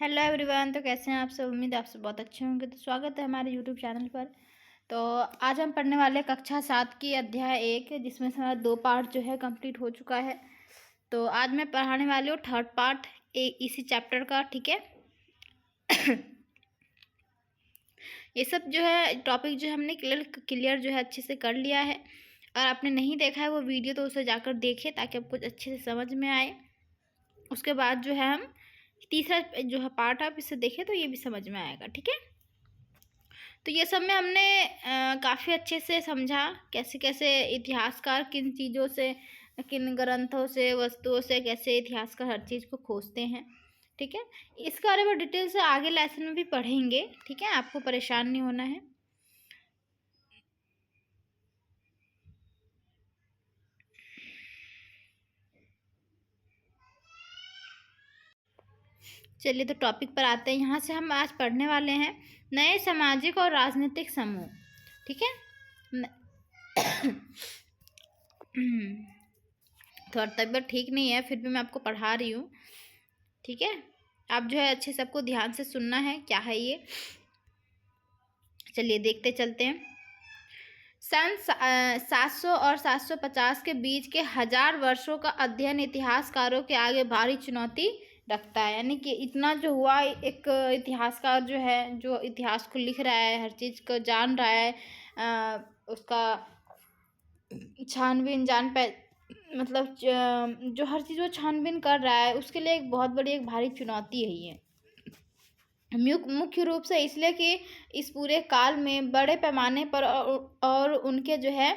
Hello everyone. तो कैसे हैं आप सब? उम्मीद है आप सब बहुत अच्छे होंगे। तो स्वागत है हमारे यूट्यूब चैनल पर। तो आज हम पढ़ने वाले कक्षा 7 की अध्याय 1, जिसमें से हमारा 2 पार्ट जो है कंप्लीट हो चुका है। तो आज मैं पढ़ाने वाली हूँ थर्ड पार्ट इसी चैप्टर का। ठीक है। ये सब जो है टॉपिक जो हमने क्लियर जो है अच्छे से कर लिया है। और आपने नहीं देखा है वो वीडियो तो उसे जाकर देखें ताकि आपको अच्छे से समझ में आए। उसके बाद जो है हम तीसरा जो है पार्ट आप इसे देखें तो ये भी समझ में आएगा। ठीक है। तो ये सब में हमने काफ़ी अच्छे से समझा कैसे कैसे इतिहासकार किन चीज़ों से, किन ग्रंथों से, वस्तुओं से कैसे इतिहासकार हर चीज़ को खोजते हैं। ठीक है। इसके बारे में डिटेल से आगे लेसन में भी पढ़ेंगे। ठीक है, आपको परेशान नहीं होना है। चलिए तो टॉपिक पर आते हैं। यहाँ से हम आज पढ़ने वाले हैं नए सामाजिक और राजनीतिक समूह। ठीक है। थोड़ा तबीयत ठीक नहीं है, फिर भी मैं आपको पढ़ा रही हूँ। ठीक है। आप जो है अच्छे सबको ध्यान से सुनना है क्या है ये। चलिए देखते चलते हैं। सन 700 और 750 के बीच के 1000 वर्षों का अध्ययन इतिहासकारों के आगे भारी चुनौती रखता है। यानी कि इतना जो हुआ, एक इतिहासकार जो है जो इतिहास को लिख रहा है, हर चीज़ को जान रहा है, उसका छानबीन मतलब जो हर चीज़ वो छानबीन कर रहा है, उसके लिए एक बहुत बड़ी एक भारी चुनौती है ये। मुख्य रूप से इसलिए कि इस पूरे काल में बड़े पैमाने पर और उनके जो है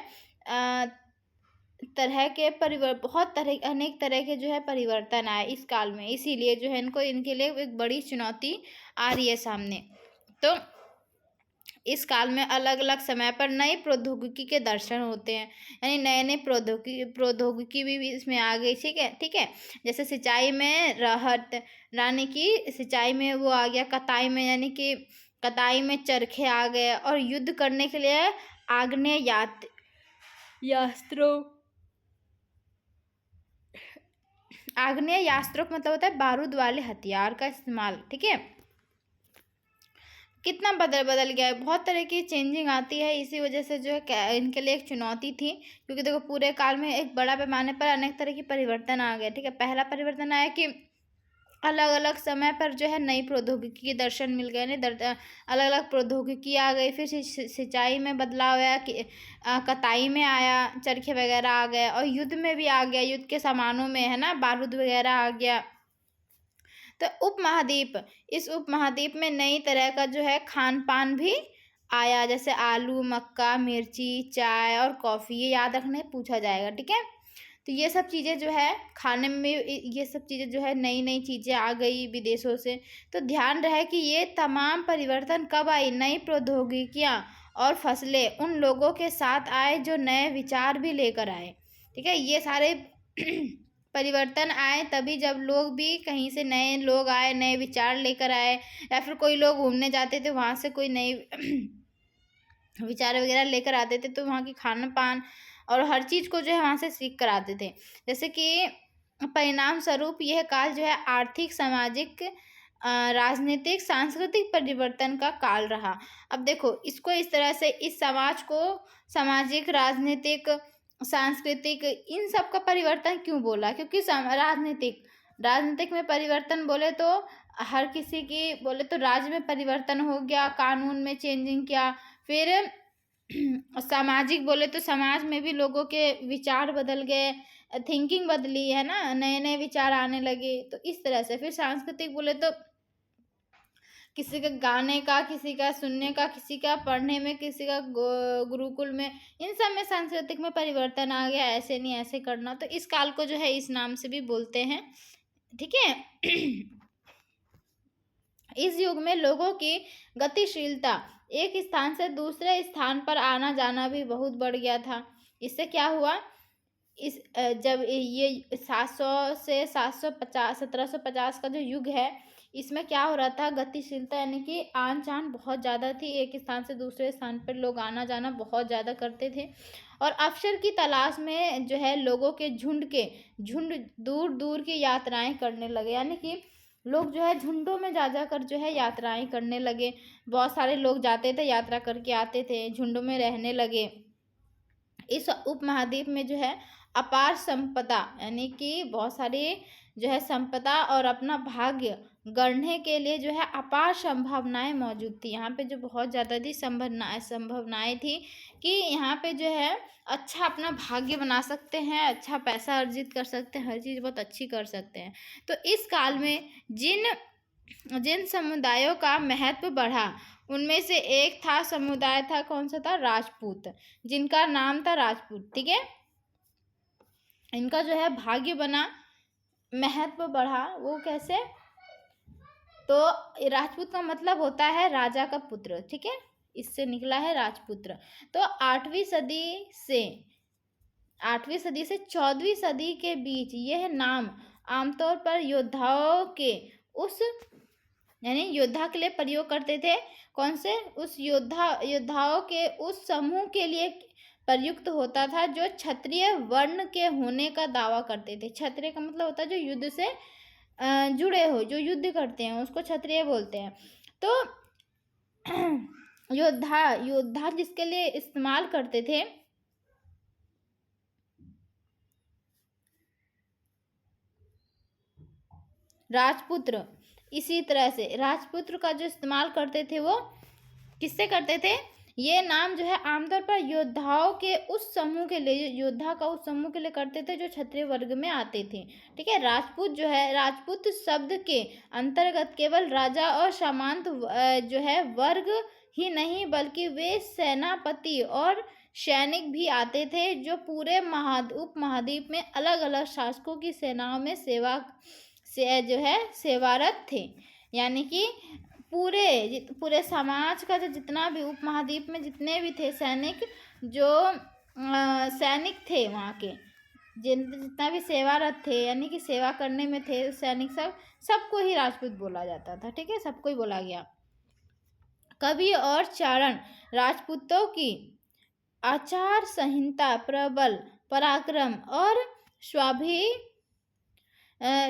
तरह के बहुत तरह अनेक तरह के जो है परिवर्तन आए इस काल में, इसीलिए जो है इनके लिए एक बड़ी चुनौती आ रही है सामने। तो इस काल में अलग अलग समय पर नई प्रौद्योगिकी के दर्शन होते हैं, यानी नए नए प्रौद्योगिकी भी इसमें आ गई। ठीक है। ठीक है। जैसे सिंचाई में रहत, यानी कि सिंचाई में वो आ गया। कताई में, यानी कि कताई में चरखे आ गए। और युद्ध करने के लिए आग्नेयास्त्रों का मतलब होता है बारूद वाले हथियार का इस्तेमाल। ठीक है। कितना बदल गया है, बहुत तरह की चेंजिंग आती है। इसी वजह से जो है इनके लिए एक चुनौती थी, क्योंकि देखो पूरे काल में एक बड़ा पैमाने पर अनेक तरह की परिवर्तन आ गए। ठीक है। पहला परिवर्तन आया कि अलग अलग समय पर जो है नई प्रौद्योगिकी के दर्शन मिल गए। अलग अलग प्रौद्योगिकी आ गई। फिर सिंचाई में बदलाव आया कि कताई में आया, चरखे वगैरह आ गए। और युद्ध में भी आ गया, युद्ध के सामानों में है ना बारूद वगैरह आ गया। तो उपमहाद्वीप, इस उपमहाद्वीप में नई तरह का जो है खान पान भी आया, जैसे आलू, मक्का, मिर्ची, चाय और कॉफ़ी। ये याद रखने पूछा जाएगा। ठीक है। तो ये सब चीज़ें जो है खाने में, ये सब चीज़ें जो है नई नई चीज़ें आ गई विदेशों से। तो ध्यान रहे कि ये तमाम परिवर्तन कब आई, नई प्रौद्योगिकियाँ और फसलें उन लोगों के साथ आए जो नए विचार भी लेकर आए। ठीक है। ये सारे परिवर्तन आए तभी जब लोग भी कहीं से नए लोग आए, नए विचार लेकर आए, या फिर कोई लोग घूमने जाते थे वहाँ से कोई नई विचार वगैरह लेकर आते थे, तो वहाँ की खान पान और हर चीज़ को जो है वहाँ से सीख कर आते थे। जैसे कि परिणाम स्वरूप यह काल जो है आर्थिक, सामाजिक, राजनीतिक, सांस्कृतिक परिवर्तन का काल रहा। अब देखो इसको इस तरह से, इस समाज को सामाजिक, राजनीतिक, सांस्कृतिक, इन सब का परिवर्तन क्यों बोला? क्योंकि राजनीतिक में परिवर्तन बोले तो हर किसी की, बोले तो राज्य में परिवर्तन हो गया, कानून में चेंजिंग किया। फिर सामाजिक बोले तो समाज में भी लोगों के विचार बदल गए, थिंकिंग बदली है ना, नए नए विचार आने लगे। तो इस तरह से फिर सांस्कृतिक बोले तो किसी का गाने का, किसी का सुनने का, किसी का पढ़ने में, किसी का गुरुकुल में, इन सब में सांस्कृतिक में परिवर्तन आ गया। ऐसे नहीं ऐसे करना, तो इस काल को जो है इस नाम से भी बोलते हैं। ठीक है। इस युग में लोगों की गतिशीलता, एक स्थान से दूसरे स्थान पर आना जाना भी बहुत बढ़ गया था। इससे क्या हुआ, जब ये 700 से 750 1750 का जो युग है, इसमें क्या हो रहा था, गतिशीलता, यानी कि आन जान बहुत ज़्यादा थी। एक स्थान से दूसरे स्थान पर लोग आना जाना बहुत ज़्यादा करते थे। और अवसर की तलाश में जो है लोगों के झुंड दूर दूर की यात्राएं करने लगे। यानी कि लोग जो है झुंडों में जा जा कर जो है यात्राएं करने लगे। बहुत सारे लोग जाते थे, यात्रा करके आते थे, झुंडों में रहने लगे। इस उपमहाद्वीप में जो है अपार संपदा, यानी कि बहुत सारी जो है संपदा और अपना भाग्य गढ़ने के लिए जो है अपार संभावनाएं मौजूद थी। यहाँ पे जो बहुत ज़्यादा थी संभावनाएं थी कि यहाँ पे जो है अच्छा अपना भाग्य बना सकते हैं, अच्छा पैसा अर्जित कर सकते हैं, हर चीज़ बहुत अच्छी कर सकते हैं। तो इस काल में जिन जिन समुदायों का महत्व बढ़ा, उनमें से एक था समुदाय था, कौन सा था? राजपूत, जिनका नाम था राजपूत। ठीक है, इनका जो है भाग्य बना, महत्व बढ़ा। वो कैसे? तो राजपूत का मतलब होता है राजा का पुत्र। ठीक है, इससे निकला है राजपुत्र। तो 8वीं सदी से 14वीं सदी के बीच यह नाम आमतौर पर योद्धाओं के उस, यानी योद्धा के लिए प्रयोग करते थे। कौन से? उस योद्धाओं के उस समूह के लिए प्रयुक्त होता था जो क्षत्रिय वर्ण के होने का दावा करते थे। क्षत्रिय का मतलब होता है जो युद्ध से जुड़े हो, जो युद्ध करते हैं, उसको क्षत्रिय बोलते हैं। तो योद्धा जिसके लिए इस्तेमाल करते थे, राजपुत्र। इसी तरह से राजपुत्र का जो इस्तेमाल करते थे वो किससे करते थे? ये नाम जो है आमतौर पर योद्धाओं के उस समूह के लिए, योद्धा का उस समूह के लिए करते थे जो क्षत्रिय वर्ग में आते थे। ठीक है, राजपूत जो है, राजपूत शब्द के अंतर्गत केवल राजा और सामंत जो है वर्ग ही नहीं, बल्कि वे सेनापति और सैनिक भी आते थे जो पूरे उपमहाद्वीप में अलग अलग शासकों की सेनाओं में जो है सेवारत थे। यानी कि पूरे समाज का जो जितना भी उपमहाद्वीप में जितने भी थे सैनिक, जो सैनिक थे वहाँ के, जितना भी सेवारत थे, यानी कि सेवा करने में थे सैनिक, सबको ही राजपूत बोला जाता था। ठीक है, सबको ही बोला गया। कवि और चारण राजपूतों की आचार संहिता, प्रबल पराक्रम और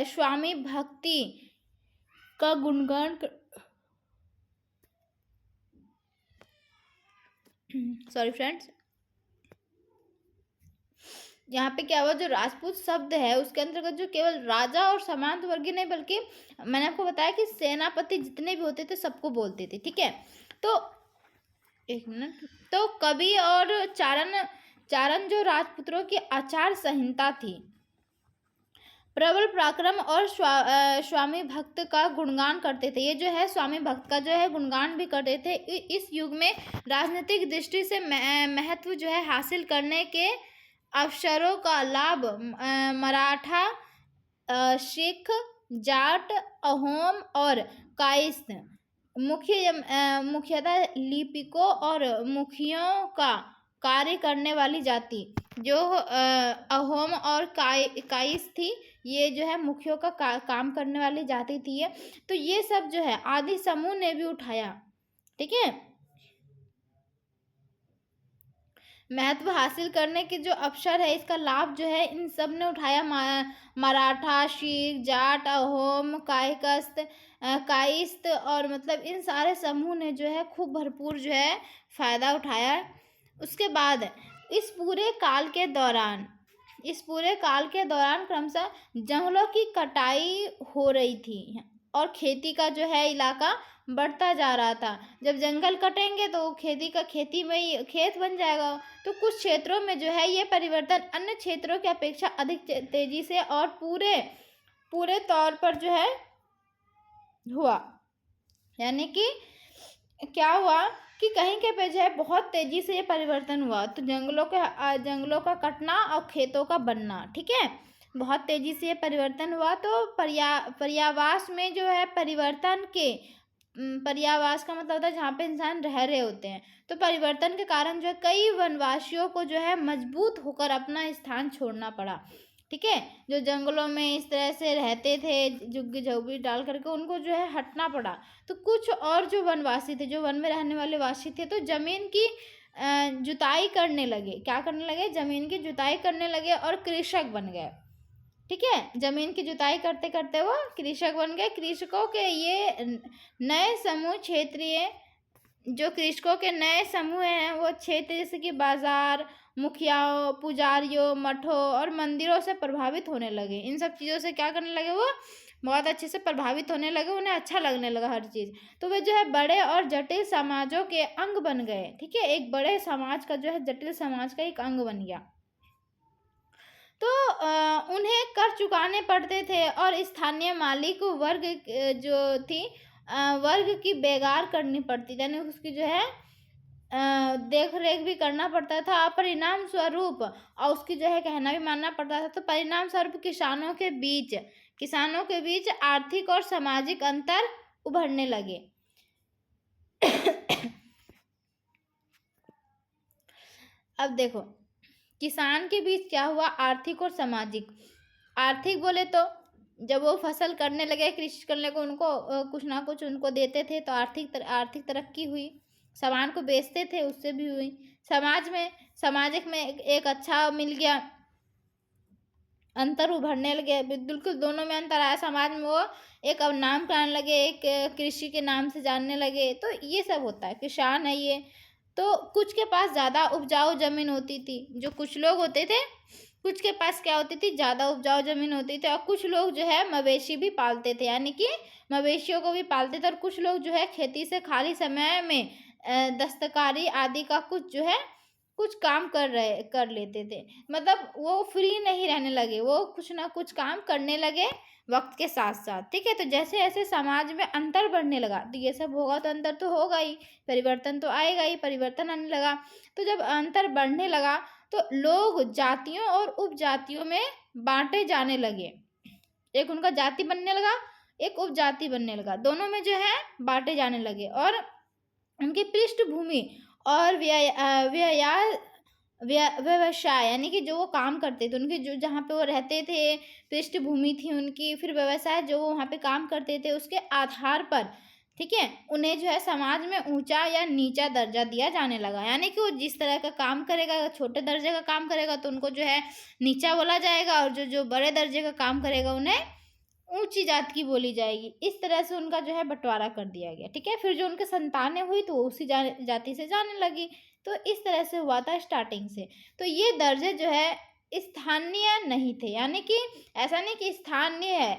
स्वामी भक्ति का गुणगान सॉरी फ्रेंड्स, यहाँ पे क्या हुआ, जो राजपूत शब्द है उसके अंतर्गत जो केवल राजा और सामंत वर्गीय नहीं, बल्कि मैंने आपको बताया कि सेनापति जितने भी होते थे सबको बोलते थे। ठीक है, तो एक मिनट, तो कवि और चारण जो राजपुत्रों की आचार संहिता थी, प्रबल पराक्रम और स्वामी भक्त का गुणगान करते थे। ये जो है स्वामी भक्त का जो है गुणगान भी करते थे। इस युग में राजनीतिक दृष्टि से महत्व जो है हासिल करने के अवसरों का लाभ मराठा, सिख, जाट, अहोम और कायस्थ, मुख्यतः लिपिकों और मुखियों का कार्य करने वाली जाति, जो अहोम और कायस्थ थी, ये जो है मुखियों का काम करने वाली जाति थी ये। तो ये सब जो है आदि समूह ने भी उठाया। ठीक है, महत्व हासिल करने के जो अवसर है, इसका लाभ जो है इन सब ने उठाया। मराठा, सिख, जाट, अहोम, कायस्थ और मतलब इन सारे समूह ने जो है खूब भरपूर जो है फायदा उठाया। उसके बाद इस पूरे काल के दौरान क्रमशः जंगलों की कटाई हो रही थी और खेती का जो है इलाका बढ़ता जा रहा था। जब जंगल कटेंगे तो खेती में खेत बन जाएगा। तो कुछ क्षेत्रों में जो है ये परिवर्तन अन्य क्षेत्रों की अपेक्षा अधिक तेजी से और पूरे तौर पर जो है हुआ। यानी कि क्या हुआ कि कहीं के पे जो है बहुत तेजी से ये परिवर्तन हुआ। तो जंगलों का कटना और खेतों का बनना, ठीक है, बहुत तेजी से ये परिवर्तन हुआ। तो पर्यावास में जो है पर्यावास का मतलब होता है जहाँ पे इंसान रह रहे होते हैं। तो परिवर्तन के कारण जो है कई वनवासियों को जो है मजबूत होकर अपना स्थान छोड़ना पड़ा। ठीक है, जो जंगलों में इस तरह से रहते थे, झुग्गी झोपड़ी डाल करके, उनको जो है हटना पड़ा। तो कुछ और जो वनवासी थे, जो वन में रहने वाले वासी थे, तो जमीन की जुताई करने लगे। क्या करने लगे? जमीन की जुताई करने लगे और कृषक बन गए। ठीक है। जमीन की जुताई करते करते वो कृषक बन गए। कृषकों के ये नए समूह क्षेत्रीय, जो कृषकों के नए समूह हैं वो क्षेत्र जैसे कि बाजार, मुखियाओं, पुजारियों, मठों और मंदिरों से प्रभावित होने लगे। इन सब चीज़ों से क्या करने लगे, वो बहुत अच्छे से प्रभावित होने लगे, उन्हें अच्छा लगने लगा हर चीज़। तो वे जो है बड़े और जटिल समाजों के अंग बन गए। ठीक है, एक बड़े समाज का जो है जटिल समाज का एक अंग बन गया। तो उन्हें कर चुकाने पड़ते थे और स्थानीय मालिक वर्ग जो थी वर्ग की बेगार करनी पड़ती, यानी उसकी जो है देख रेख भी करना पड़ता था। और परिणाम स्वरूप और उसकी जो है कहना भी मानना पड़ता था। तो परिणाम स्वरूप किसानों के बीच आर्थिक और सामाजिक अंतर उभरने लगे। अब देखो किसान के बीच क्या हुआ, आर्थिक और सामाजिक। आर्थिक बोले तो जब वो फसल करने लगे, कृषि करने को, उनको कुछ ना कुछ उनको देते थे तो आर्थिक तरक्की हुई। सामान को बेचते थे, उससे भी हुई। सामाजिक में एक अच्छा मिल गया, अंतर उभरने लगे, बिल्कुल दोनों में अंतर आया। समाज में वो एक अब नाम कराने लगे, एक कृषि के नाम से जानने लगे। तो ये सब होता है, किसान है ये। तो कुछ के पास ज़्यादा उपजाऊ ज़मीन होती थी, जो कुछ लोग होते थे, कुछ के पास क्या होती थी, ज़्यादा उपजाऊ ज़मीन होती थी। और कुछ लोग जो है मवेशी भी पालते थे, यानी कि मवेशियों को भी पालते थे। और कुछ लोग जो है खेती से खाली समय में दस्तकारी आदि का कुछ काम कर लेते थे। मतलब वो फ्री नहीं रहने लगे, वो कुछ ना कुछ काम करने लगे वक्त के साथ साथ। ठीक है, तो जैसे जैसे समाज में अंतर बढ़ने लगा तो ये सब होगा, तो अंतर तो होगा ही, परिवर्तन तो आएगा ही, परिवर्तन आने लगा। तो जब अंतर बढ़ने लगा तो लोग जातियों और उपजातियों में बांटे जाने लगे। एक उनका जाति बनने लगा, एक उपजाति बनने लगा, दोनों में जो है बांटे जाने लगे। और उनकी पृष्ठभूमि और व्यवसाय, यानी कि जो वो काम करते थे, उनके जो जहाँ पे वो रहते थे, पृष्ठभूमि थी उनकी, फिर व्यवसाय जो वो वहाँ पे काम करते थे, उसके आधार पर, ठीक है, उन्हें जो है समाज में ऊंचा या नीचा दर्जा दिया जाने लगा। यानी कि वो जिस तरह का काम करेगा, अगर छोटे दर्जे का काम करेगा तो उनको जो है नीचा बोला जाएगा, और जो जो बड़े दर्जे का काम करेगा उन्हें ऊंची जात की बोली जाएगी। इस तरह से उनका जो है बंटवारा कर दिया गया। ठीक है, फिर जो उनके संतानें हुई तो वो उसी जाति से जाने लगी। तो इस तरह से हुआ था स्टार्टिंग से। तो ये दर्जे जो है स्थानीय नहीं थे, यानी कि ऐसा नहीं कि स्थानीय है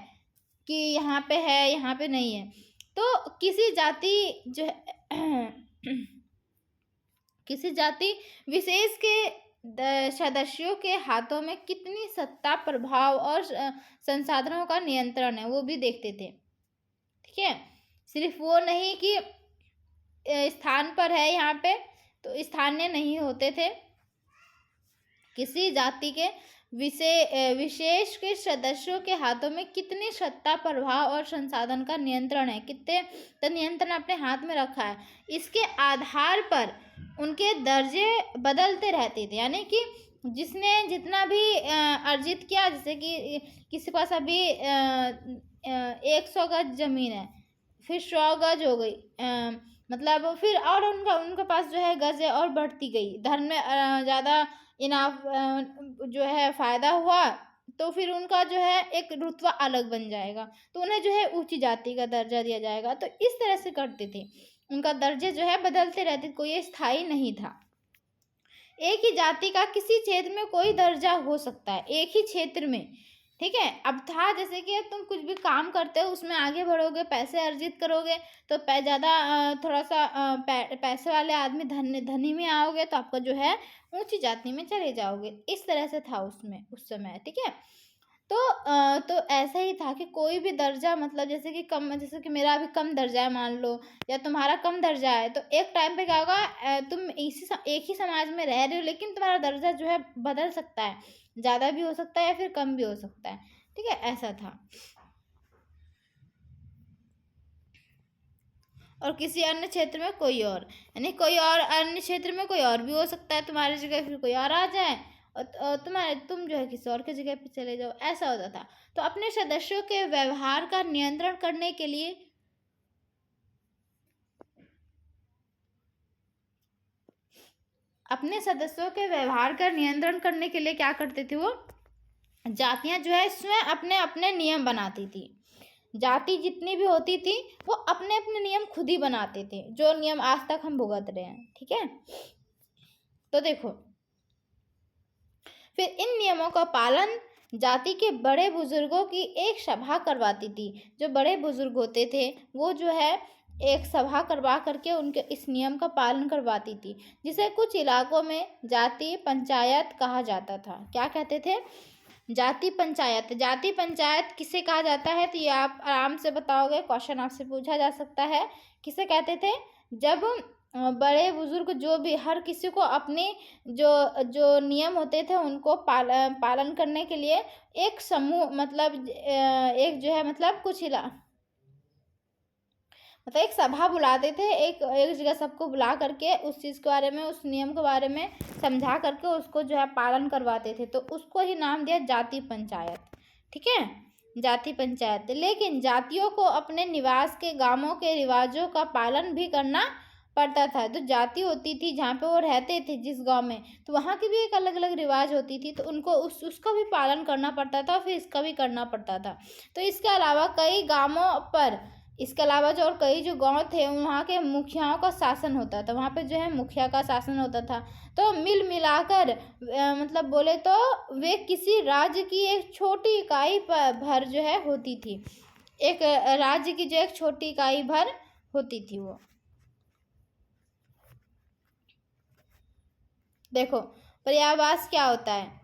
कि यहाँ पे है यहाँ पे नहीं है। तो किसी जाति जो है किसी जाति विशेष के सदस्यों के हाथों में कितनी सत्ता, प्रभाव और संसाधनों का नियंत्रण है, वो भी देखते थे। ठीक है, सिर्फ वो नहीं कि स्थान पर है यहाँ पे तो स्थानीय नहीं होते थे। किसी जाति के विशेष के सदस्यों के हाथों में कितनी सत्ता, प्रभाव और संसाधन का नियंत्रण है, कितने तो नियंत्रण अपने हाथ में रखा है, इसके आधार पर उनके दर्जे बदलते रहते थे। यानी कि जिसने जितना भी अर्जित किया, जैसे कि किसी के पास अभी 100 गज जमीन है, फिर 100 गज हो गई, मतलब फिर और उनके पास जो है गज और बढ़ती गई, धन में ज़्यादा इनाफ जो है फायदा हुआ, तो फिर उनका जो है एक रुतबा अलग बन जाएगा, तो उन्हें जो है ऊंची जाति का दर्जा दिया जाएगा। तो इस तरह से करते थे, उनका दर्जे जो है बदलते रहते, कोई स्थायी नहीं था। एक ही जाति का किसी क्षेत्र में कोई दर्जा हो सकता है, एक ही क्षेत्र में। ठीक है, अब था जैसे कि तुम कुछ भी काम करते हो, उसमें आगे बढ़ोगे, पैसे अर्जित करोगे, तो ज़्यादा थोड़ा सा पैसे वाले आदमी धनी में आओगे, तो आपका जो है ऊंची जाति में चले जाओगे। इस तरह से था उसमें उस समय। ठीक है, तो ऐसा ही था कि कोई भी दर्जा, मतलब जैसे कि मेरा अभी कम दर्जा है मान लो, या तुम्हारा कम दर्जा है, तो एक टाइम पे क्या होगा, तुम एक ही समाज में रह रहे हो, लेकिन तुम्हारा दर्जा जो है बदल सकता है, ज़्यादा भी हो सकता है या फिर कम भी हो सकता है। ठीक है, ऐसा था। और किसी अन्य क्षेत्र में कोई और, यानी कोई और अन्य क्षेत्र में कोई और भी हो सकता है, तुम्हारी जगह फिर कोई और आ जाए और तुम जो है किसी और की जगह पे चले जाओ, ऐसा होता था। तो अपने सदस्यों के व्यवहार का नियंत्रण करने के लिए क्या करते थे वो, जातियां जो है स्वयं अपने अपने नियम बनाती थी। जाति जितनी भी होती थी वो अपने अपने नियम खुद ही बनाते थे, जो नियम आज तक हम भुगत रहे हैं। ठीक है, तो देखो फिर इन नियमों का पालन जाति के बड़े बुजुर्गों की एक सभा करवाती थी। जो बड़े बुजुर्ग होते थे वो जो है एक सभा करवा करके उनके इस नियम का पालन करवाती थी, जिसे कुछ इलाकों में जाति पंचायत कहा जाता था। क्या कहते थे? जाति पंचायत। जाति पंचायत किसे कहा जाता है? तो ये आप आराम से बताओगे, क्वेश्चन आपसे पूछा जा सकता है। किसे कहते थे? जब बड़े बुजुर्ग जो भी हर किसी को अपने जो जो नियम होते थे उनको पालन करने के लिए एक समूह मतलब एक जो है मतलब कुछ मतलब एक सभा बुलाते थे, एक एक जगह सबको बुला करके उस चीज़ के बारे में, उस नियम के बारे में समझा करके उसको जो है पालन करवाते थे, तो उसको ही नाम दिया जाति पंचायत। ठीक है, जाति पंचायत। लेकिन जातियों को अपने निवास के गांवों के रिवाजों का पालन भी करना पड़ता था। तो जाति होती थी जहाँ पे वो रहते थे जिस गांव में, तो वहाँ की भी एक अलग अलग रिवाज होती थी, तो उनको उसका भी पालन करना पड़ता था, फिर इसका भी करना पड़ता था। तो इसके अलावा कई गांवों पर, इसके अलावा जो और कई जो गांव थे वहाँ के मुखियाओं का शासन होता था, वहाँ पे जो है मुखिया का शासन होता था। तो मिल मिलाकर मतलब बोले तो वे किसी राज्य की एक छोटी इकाई भर जो है होती थी। एक राज्य की जो एक छोटी इकाई भर होती थी वो। देखो पर्यावास क्या होता है?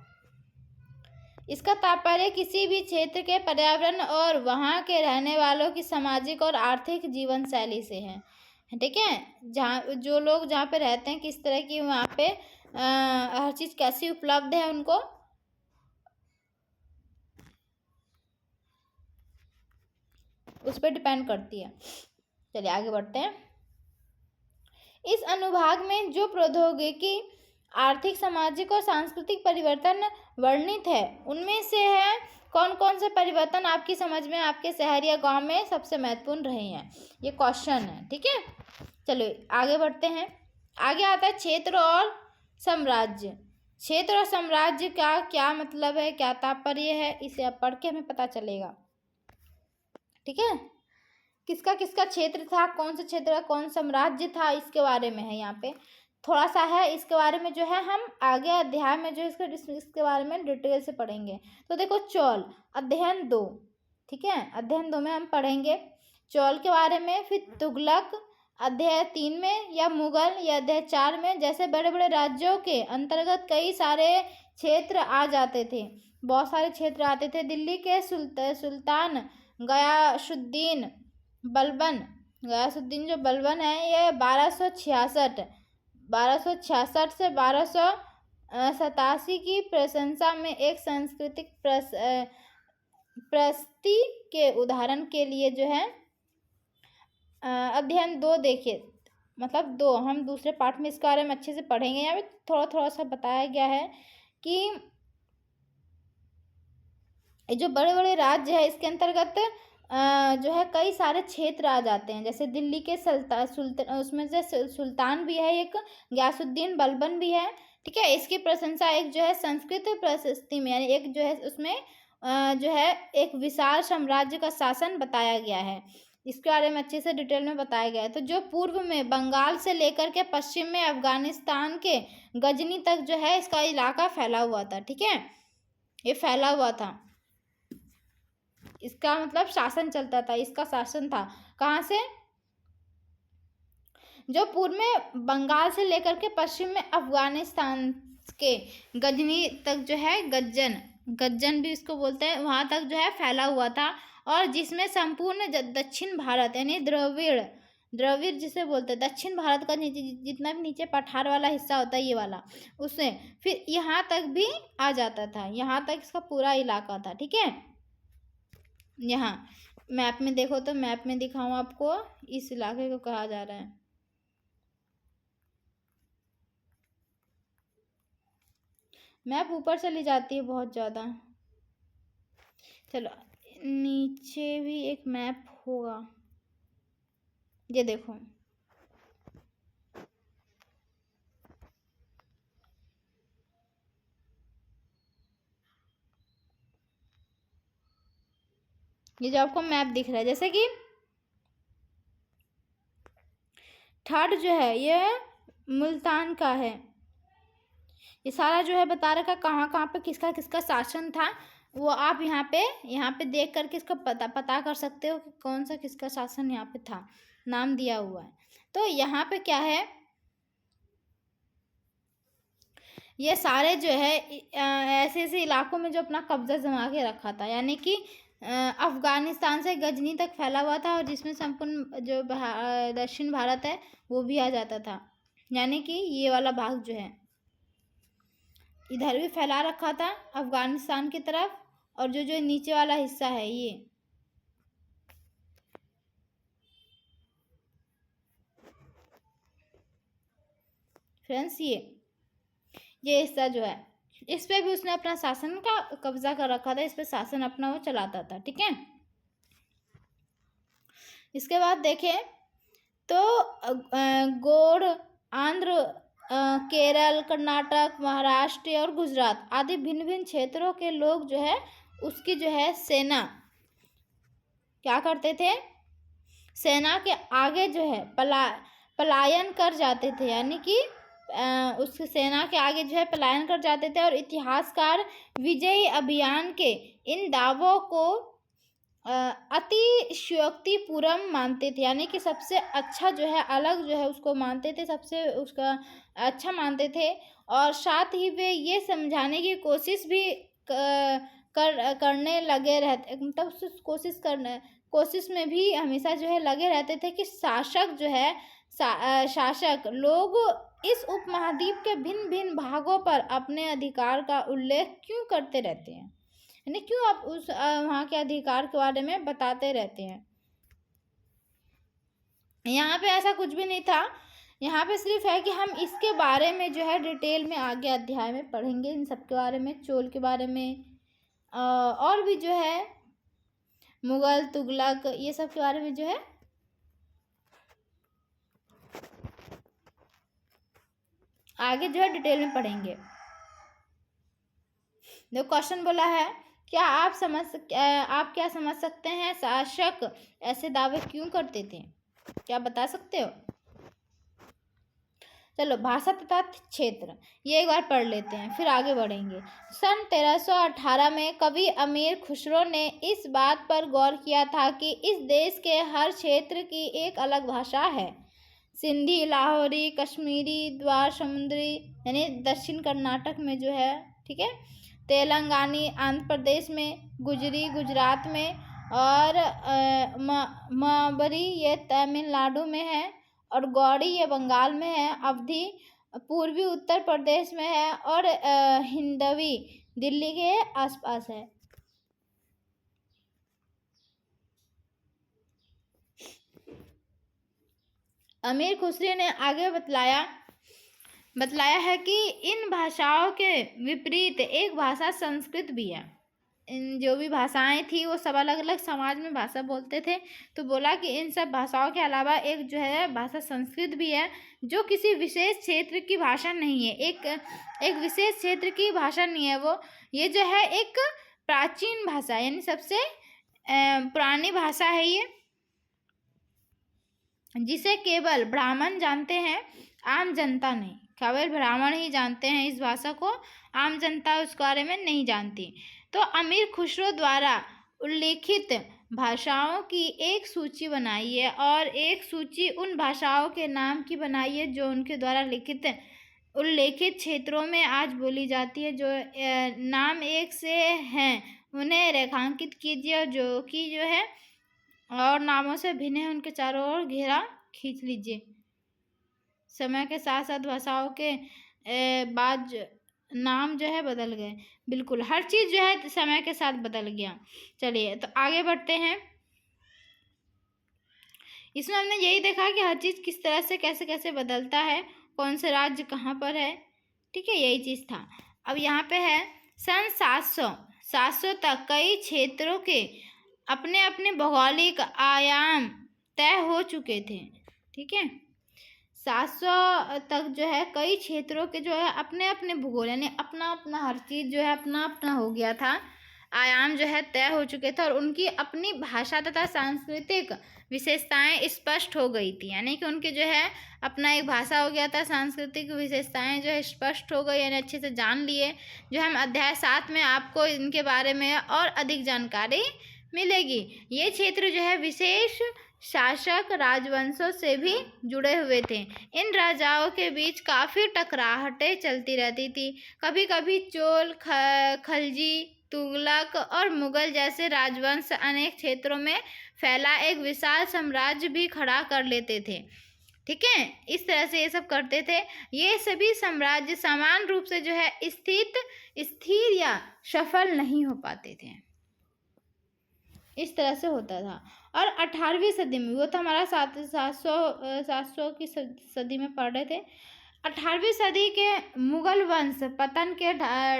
इसका तात्पर्य किसी भी क्षेत्र के पर्यावरण और वहाँ के रहने वालों की सामाजिक और आर्थिक जीवन शैली से है। ठीक है, जहाँ जो लोग जहाँ पे रहते हैं किस तरह की वहाँ पे हर चीज़ कैसी उपलब्ध है उनको, उस पर डिपेंड करती है। चलिए आगे बढ़ते हैं। इस अनुभाग में जो प्रौद्योगिकी, आर्थिक, सामाजिक और सांस्कृतिक परिवर्तन वर्णित है उनमें से है कौन कौन से परिवर्तन आपकी समझ में आपके शहर या गांव में सबसे महत्वपूर्ण रहे हैं? ये क्वेश्चन है। ठीक है, चलो आगे बढ़ते हैं। आगे आता है क्षेत्र और साम्राज्य। क्षेत्र और साम्राज्य का क्या मतलब है, क्या तात्पर्य है, इसे अब पढ़ के हमें पता चलेगा। ठीक है, किसका किसका क्षेत्र था, कौन सा क्षेत्र का कौन साम्राज्य था, इसके बारे में है यहाँ पे थोड़ा सा है। इसके बारे में जो है हम आगे अध्याय में जो इसके बारे में डिटेल से पढ़ेंगे। तो देखो चौल अध्ययन 2, ठीक है, अध्ययन 2 में हम पढ़ेंगे चौल के बारे में। फिर तुगलक अध्याय 3 में, या मुगल या अध्याय 4 में। जैसे बड़े बड़े राज्यों के अंतर्गत कई सारे क्षेत्र आ जाते थे, बहुत सारे क्षेत्र आते थे। दिल्ली के सुल्तान गयासुद्दीन बलबन, गयासुद्दीन जो बलबन है ये 1266 से 1287 की प्रशंसा में एक सांस्कृतिक प्रस्ती के उदाहरण के लिए जो है अध्ययन 2 देखिए, मतलब 2 हम दूसरे पार्ट में इसके बारे में अच्छे से पढ़ेंगे। यहाँ पे थोड़ा थोड़ा सा बताया गया है कि जो बड़े बड़े राज्य है इसके अंतर्गत जो है कई सारे क्षेत्र आ जाते हैं। जैसे दिल्ली के उसमें से सुल्तान भी है एक, गयासुद्दीन बलबन भी है। ठीक है, इसकी प्रशंसा एक जो है संस्कृत प्रशस्ति में, यानी एक जो है उसमें जो है एक विशाल साम्राज्य का शासन बताया गया है। इसके बारे में अच्छे से डिटेल में बताया गया है। तो जो पूर्व में बंगाल से लेकर के पश्चिम में अफगानिस्तान के गजनी तक जो है इसका इलाका फैला हुआ था। ठीक है, ये फैला हुआ था, इसका मतलब शासन चलता था, इसका शासन था। कहाँ से? जो पूर्व में बंगाल से लेकर के पश्चिम में अफगानिस्तान के गजनी तक जो है, गज्जन भी इसको बोलते हैं, वहाँ तक जो है फैला हुआ था। और जिसमें संपूर्ण दक्षिण भारत यानी द्रविड़ जिसे बोलते हैं, दक्षिण भारत का जितना भी नीचे पठार वाला हिस्सा होता है ये वाला, उसमें फिर यहाँ तक भी आ जाता था, यहाँ तक इसका पूरा इलाका था। ठीक है, यहाँ मैप में देखो तो मैप में दिखाऊं आपको, इस इलाके को कहा जा रहा है। मैप ऊपर चली जाती है बहुत ज़्यादा। चलो नीचे भी एक मैप होगा, ये देखो ये जो आपको मैप दिख रहा है, जैसे कि थर्ड जो है ये मुल्तान का है। ये सारा जो है बता रखा कहाँ कहाँ पे किसका किसका शासन था, वो आप यहाँ पे देख करके इसका पता कर सकते हो कि कौन सा किसका शासन यहाँ पे था, नाम दिया हुआ है। तो यहाँ पे क्या है, ये सारे जो है ऐसे ऐसे इलाकों में जो अपना कब्जा जमा के रखा था, यानी कि अफगानिस्तान से गजनी तक फैला हुआ था, और जिसमें संपूर्ण जो दक्षिण भारत है वो भी आ जाता था, यानी कि ये वाला भाग जो है इधर भी फैला रखा था अफगानिस्तान की तरफ, और जो जो नीचे वाला हिस्सा है ये फ्रेंड्स, ये हिस्सा जो है इस पे भी उसने अपना शासन का कब्जा कर रखा था, इस पे शासन अपना वो चलाता था। ठीक है, इसके बाद देखें तो गौड़, आंध्र, केरल, कर्नाटक, महाराष्ट्र और गुजरात आदि भिन्न भिन्न क्षेत्रों के लोग जो है उसकी जो है सेना क्या करते थे, सेना के आगे जो है पलायन कर जाते थे, यानी कि उस सेना के आगे जो है पलायन कर जाते थे। और इतिहासकार विजयी अभियान के इन दावों को अतिशयोक्तिपूर्ण मानते थे, यानी कि सबसे अच्छा जो है अलग जो है उसको मानते थे, सबसे उसका अच्छा मानते थे। और साथ ही वे ये समझाने की कोशिश भी करने लगे रहते, मतलब कोशिश में भी हमेशा जो है लगे रहते थे कि शासक जो है शासक लोग इस उपमहाद्वीप के भिन्न भिन्न भागों पर अपने अधिकार का उल्लेख क्यों करते रहते हैं, यानी क्यों आप उस वहाँ के अधिकार के बारे में बताते रहते हैं। यहाँ पे ऐसा कुछ भी नहीं था, यहाँ पे सिर्फ है कि हम इसके बारे में जो है डिटेल में आगे अध्याय में पढ़ेंगे, इन सब के बारे में, चोल के बारे में, और भी जो है मुगल, तुगलक, ये सब के बारे में जो है आगे जो है डिटेल में पढ़ेंगे। जो क्वेश्चन बोला है, क्या आप क्या समझ सकते हैं शासक ऐसे दावे क्यों करते थे, क्या बता सकते हो? चलो, भाषा तथा क्षेत्र ये एक बार पढ़ लेते हैं, फिर आगे बढ़ेंगे। सन 1318 में कवि अमीर खुसरो ने इस बात पर गौर किया था कि इस देश के हर क्षेत्र की एक अलग भाषा है। सिंधी, लाहौरी, कश्मीरी, द्वार समुद्री यानी दक्षिण कर्नाटक में जो है, ठीक है, तेलंगानी आंध्र प्रदेश में, गुजरी गुजरात में, और माबरी ये तमिलनाडु में है, और गौड़ी ये बंगाल में है, अवधी पूर्वी उत्तर प्रदेश में है, और हिंदवी दिल्ली के आसपास है। अमीर खुसरी ने आगे बतलाया है कि इन भाषाओं के विपरीत एक भाषा संस्कृत भी है। इन जो भी भाषाएं थी वो सब अलग अलग समाज में भाषा बोलते थे, तो बोला कि इन सब भाषाओं के अलावा एक जो है भाषा संस्कृत भी है, जो किसी विशेष क्षेत्र की भाषा नहीं है, एक विशेष क्षेत्र की भाषा नहीं है वो, ये जो है एक प्राचीन भाषा यानी सबसे पुरानी भाषा है ये, जिसे केवल ब्राह्मण जानते हैं, आम जनता नहीं। केवल ब्राह्मण ही जानते हैं इस भाषा को, आम जनता उस बारे में नहीं जानती। तो अमीर खुसरो द्वारा उल्लेखित भाषाओं की एक सूची बनाई है, और एक सूची उन भाषाओं के नाम की बनाई है जो उनके द्वारा उल्लेखित क्षेत्रों में आज बोली जाती है। जो नाम एक से हैं उन्हें रेखांकित कीजिए, जो कि जो है और नामों से भिन्न है उनके चारों ओर घेरा खींच लीजिए। समय के साथ साथ भाषाओं के बाद नाम जो है बदल गए, बिल्कुल हर चीज़ जो है समय के साथ बदल गया। चलिए तो आगे बढ़ते हैं। इसमें हमने यही देखा कि हर चीज़ किस तरह से कैसे कैसे बदलता है, कौन से राज्य कहाँ पर है, ठीक है, यही चीज़ था। अब यहाँ पे है सन 700 तक कई क्षेत्रों के अपने अपने भौगोलिक आयाम तय हो चुके थे, ठीक है। 700 तक जो है कई क्षेत्रों के जो है अपने अपने भूगोल यानी अपना अपना हर चीज़ जो है अपना अपना हो गया था। आयाम जो है तय हो चुके थे और उनकी अपनी भाषा तथा सांस्कृतिक विशेषताएं स्पष्ट हो गई थी। यानी कि उनके जो है अपना एक भाषा हो गया था, सांस्कृतिक विशेषताएं जो है स्पष्ट हो गई, यानी अच्छे से जान लिए। जो हम अध्याय 7 में आपको इनके बारे में और अधिक जानकारी मिलेगी। ये क्षेत्र जो है विशेष शासक राजवंशों से भी जुड़े हुए थे। इन राजाओं के बीच काफ़ी टकराहटें चलती रहती थी। कभी कभी चोल, खलजी, तुगलक और मुगल जैसे राजवंश अनेक क्षेत्रों में फैला एक विशाल साम्राज्य भी खड़ा कर लेते थे। ठीक है, इस तरह से ये सब करते थे। ये सभी साम्राज्य समान रूप से जो है स्थिर या सफल नहीं हो पाते थे। इस तरह से होता था। और 18वीं सदी में, वो तो हमारा 700 की सदी में पढ़ रहे थे। 18वीं सदी के मुगल वंश पतन के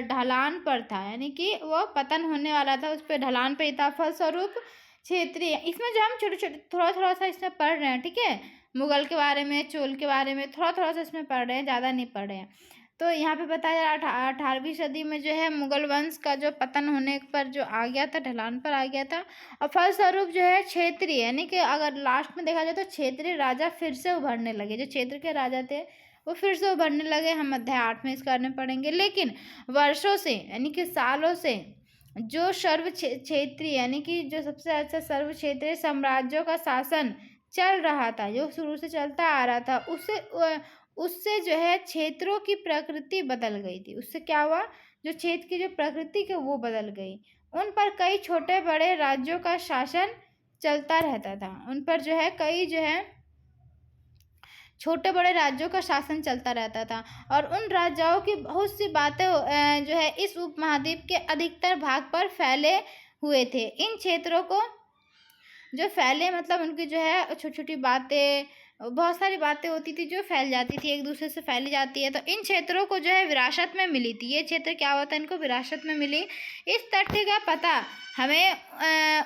ढलान पर था, यानी कि वो पतन होने वाला था, उस पर ढलान पे था। फलस्वरूप क्षेत्रीय, इसमें जो हम छोटे छोटे थोड़ा सा इसमें पढ़ रहे हैं, ठीक है, मुगल के बारे में, चोल के बारे में थोड़ा सा इसमें पढ़ रहे हैं, ज़्यादा नहीं पढ़ रहे हैं। तो यहाँ पे बताया जा रहा 18वीं सदी में जो है मुगल वंश का जो पतन होने पर जो आ गया था, ढलान पर आ गया था। और फलस्वरूप जो है क्षेत्रीय, यानी कि अगर लास्ट में देखा जाए तो क्षेत्रीय राजा फिर से उभरने लगे। जो क्षेत्र के राजा थे वो फिर से उभरने लगे। हम अध्याय 8 में इसके बारे में पढ़ेंगे। लेकिन वर्षों से, यानी कि सालों से जो सर्व क्षेत्रीय, यानी कि जो सबसे अच्छा सर्व क्षेत्रीय साम्राज्यों का शासन चल रहा था, जो शुरू से चलता आ रहा था, उससे जो है क्षेत्रों की प्रकृति बदल गई थी। उससे क्या हुआ, जो क्षेत्र की जो प्रकृति के वो बदल गई। उन पर कई छोटे बड़े राज्यों का शासन चलता रहता था। उन पर जो है कई जो है छोटे बड़े राज्यों का शासन चलता रहता था। और उन राजाओं की बहुत सी बातें जो है इस उपमहाद्वीप के अधिकतर भाग पर फैले हुए थे। इन क्षेत्रों को जो फैले, मतलब उनकी जो है छोटी छोटी बातें, बहुत सारी बातें होती थी जो फैल जाती थी, एक दूसरे से फैली जाती है। तो इन क्षेत्रों को जो है विरासत में मिली थी। ये क्षेत्र क्या होता है, इनको विरासत में मिली। इस तथ्य का पता हमें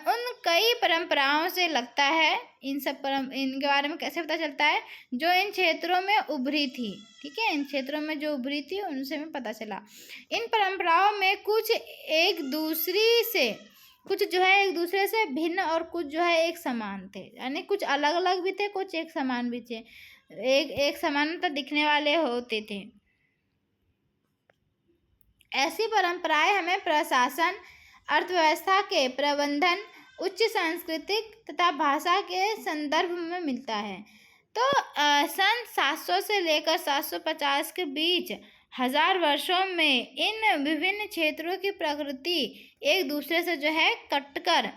उन कई परंपराओं से लगता है। इनके बारे में कैसे पता चलता है, जो इन क्षेत्रों में उभरी थी। ठीक है, इन क्षेत्रों में जो उभरी थी उनसे हमें पता चला। इन परंपराओं में कुछ जो है एक दूसरे से भिन्न और कुछ जो है एक समान थे, यानी कुछ अलग अलग भी थे, कुछ एक समान भी थे। एक समानता दिखने वाले होते थे। ऐसी परंपराएं हमें प्रशासन, अर्थव्यवस्था के प्रबंधन, उच्च सांस्कृतिक तथा भाषा के संदर्भ में मिलता है। तो सन 700 से लेकर 750 के बीच 1000 वर्षों में इन विभिन्न क्षेत्रों की प्रकृति एक दूसरे से जो है कटकर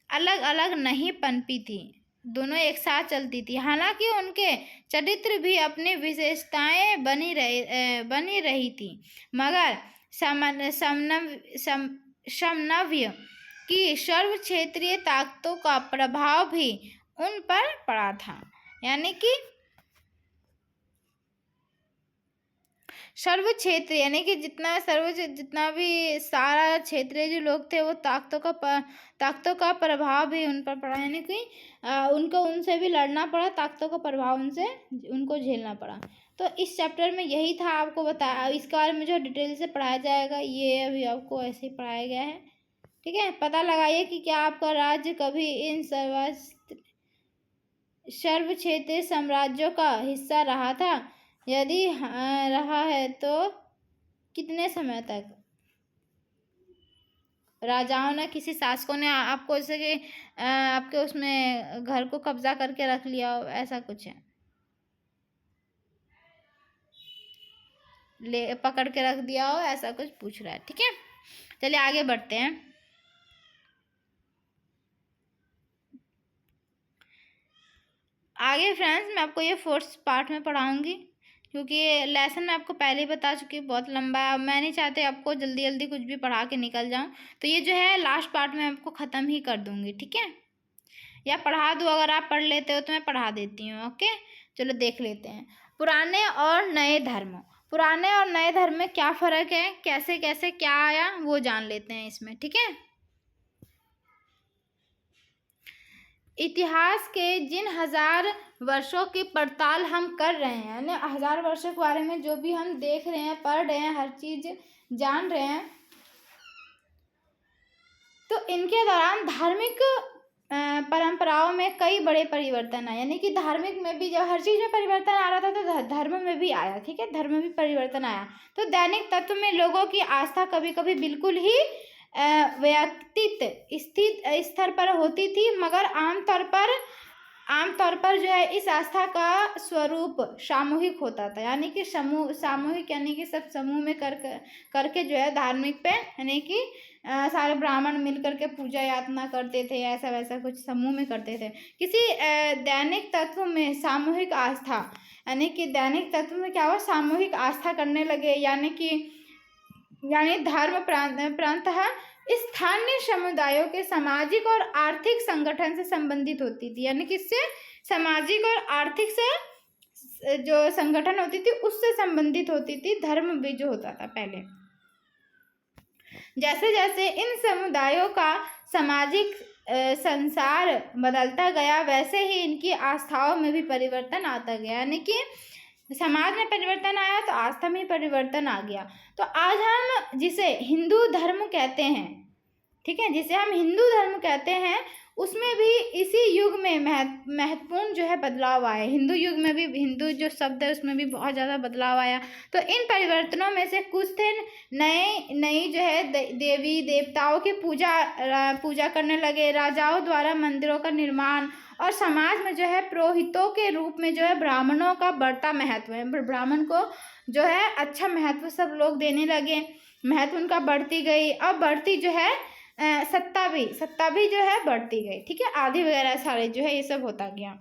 अलग अलग नहीं पनपी थी, दोनों एक साथ चलती थी। हालांकि उनके चरित्र भी अपनी विशेषताएं बनी रही थी, मगर समनव्य की सर्व क्षेत्रीय ताकतों का प्रभाव भी उन पर पड़ा था। यानी कि सर्व क्षेत्र, यानी कि जितना भी सारा क्षेत्रीय जो लोग थे वो ताकतों का प्रभाव भी उन पर पड़ा। यानी कि उनको उनसे भी लड़ना पड़ा, ताकतों का प्रभाव उनको झेलना पड़ा। तो इस चैप्टर में यही था, आपको बताया। इसके बारे में जो डिटेल से पढ़ाया जाएगा, ये अभी आपको ऐसे ही पढ़ाया गया है। ठीक है, पता लगाइए कि क्या आपका राज्य कभी इन सर्व क्षेत्रीय साम्राज्यों का हिस्सा रहा था। यदि रहा है तो कितने समय तक। राजाओं ने, किसी शासकों ने आपको जैसे कि आपके उसमें घर को कब्जा करके रख लिया हो, ऐसा कुछ है, पकड़ के रख दिया हो, ऐसा कुछ पूछ रहा है। ठीक है, चलिए आगे बढ़ते हैं। आगे फ्रेंड्स मैं आपको ये 4th पार्ट में पढ़ाऊंगी, क्योंकि ये लेसन मैं आपको पहले ही बता चुकी हूँ, बहुत लंबा है। मैं नहीं चाहती आपको जल्दी जल्दी कुछ भी पढ़ा के निकल जाऊँ, तो ये जो है लास्ट पार्ट में आपको ख़त्म ही कर दूँगी। ठीक है, या पढ़ा दूँ, अगर आप पढ़ लेते हो तो मैं पढ़ा देती हूँ। ओके, चलो देख लेते हैं। पुराने और नए धर्म। पुराने और नए धर्म में क्या फ़र्क है, कैसे कैसे क्या आया, वो जान लेते हैं इसमें। ठीक है, इतिहास के जिन 1000 वर्षों की पड़ताल हम कर रहे हैं, यानी 1000 वर्षों के बारे में जो भी हम देख रहे हैं, पढ़ रहे हैं, हर चीज़ जान रहे हैं, तो इनके दौरान धार्मिक परंपराओं में कई बड़े परिवर्तन आए, यानी कि धार्मिक में भी जब हर चीज़ में परिवर्तन आ रहा था तो धर्म में भी आया, ठीक है, धर्म में भी परिवर्तन आया। तो दैनिक तत्व में लोगों की आस्था कभी कभी बिल्कुल ही व्यक्तित्व स्थित स्तर पर होती थी, मगर आमतौर पर जो है इस आस्था का स्वरूप सामूहिक होता था, यानी कि सामूहिक यानी कि सब समूह में करके जो है धार्मिक पे, यानी कि सारे ब्राह्मण मिल करके पूजा यातना करते थे, ऐसा वैसा कुछ समूह में करते थे। किसी दैनिक तत्व में सामूहिक आस्था, यानी कि दैनिक तत्व में क्या हुआ, सामूहिक आस्था करने लगे, यानी धर्म प्रांतः स्थानीय समुदायों के सामाजिक और आर्थिक संगठन से संबंधित होती थी, यानी कि इससे सामाजिक और आर्थिक से जो संगठन होती थी उससे संबंधित होती थी, धर्म भी जो होता था पहले। जैसे जैसे इन समुदायों का सामाजिक संसार बदलता गया, वैसे ही इनकी आस्थाओं में भी परिवर्तन आता गया, यानी कि समाज में परिवर्तन आया तो आस्था में परिवर्तन आ गया। तो आज हम जिसे हिंदू धर्म कहते हैं, ठीक है, जिसे हम हिंदू धर्म कहते हैं, उसमें भी इसी युग में महत्वपूर्ण जो है बदलाव आया। हिंदू युग में भी हिंदू जो शब्द है उसमें भी बहुत ज़्यादा बदलाव आया। तो इन परिवर्तनों में से कुछ थे नई जो है देवी देवताओं की पूजा करने लगे, राजाओं द्वारा मंदिरों का निर्माण, और समाज में जो है पुरोहितों के रूप में जो है ब्राह्मणों का बढ़ता महत्व है, ब्राह्मण को जो है अच्छा महत्व सब लोग देने लगे, महत्व उनका बढ़ती गई। और बढ़ती जो है सत्ता भी जो है बढ़ती गई, ठीक है, आदि वगैरह सारे जो है ये सब होता गया।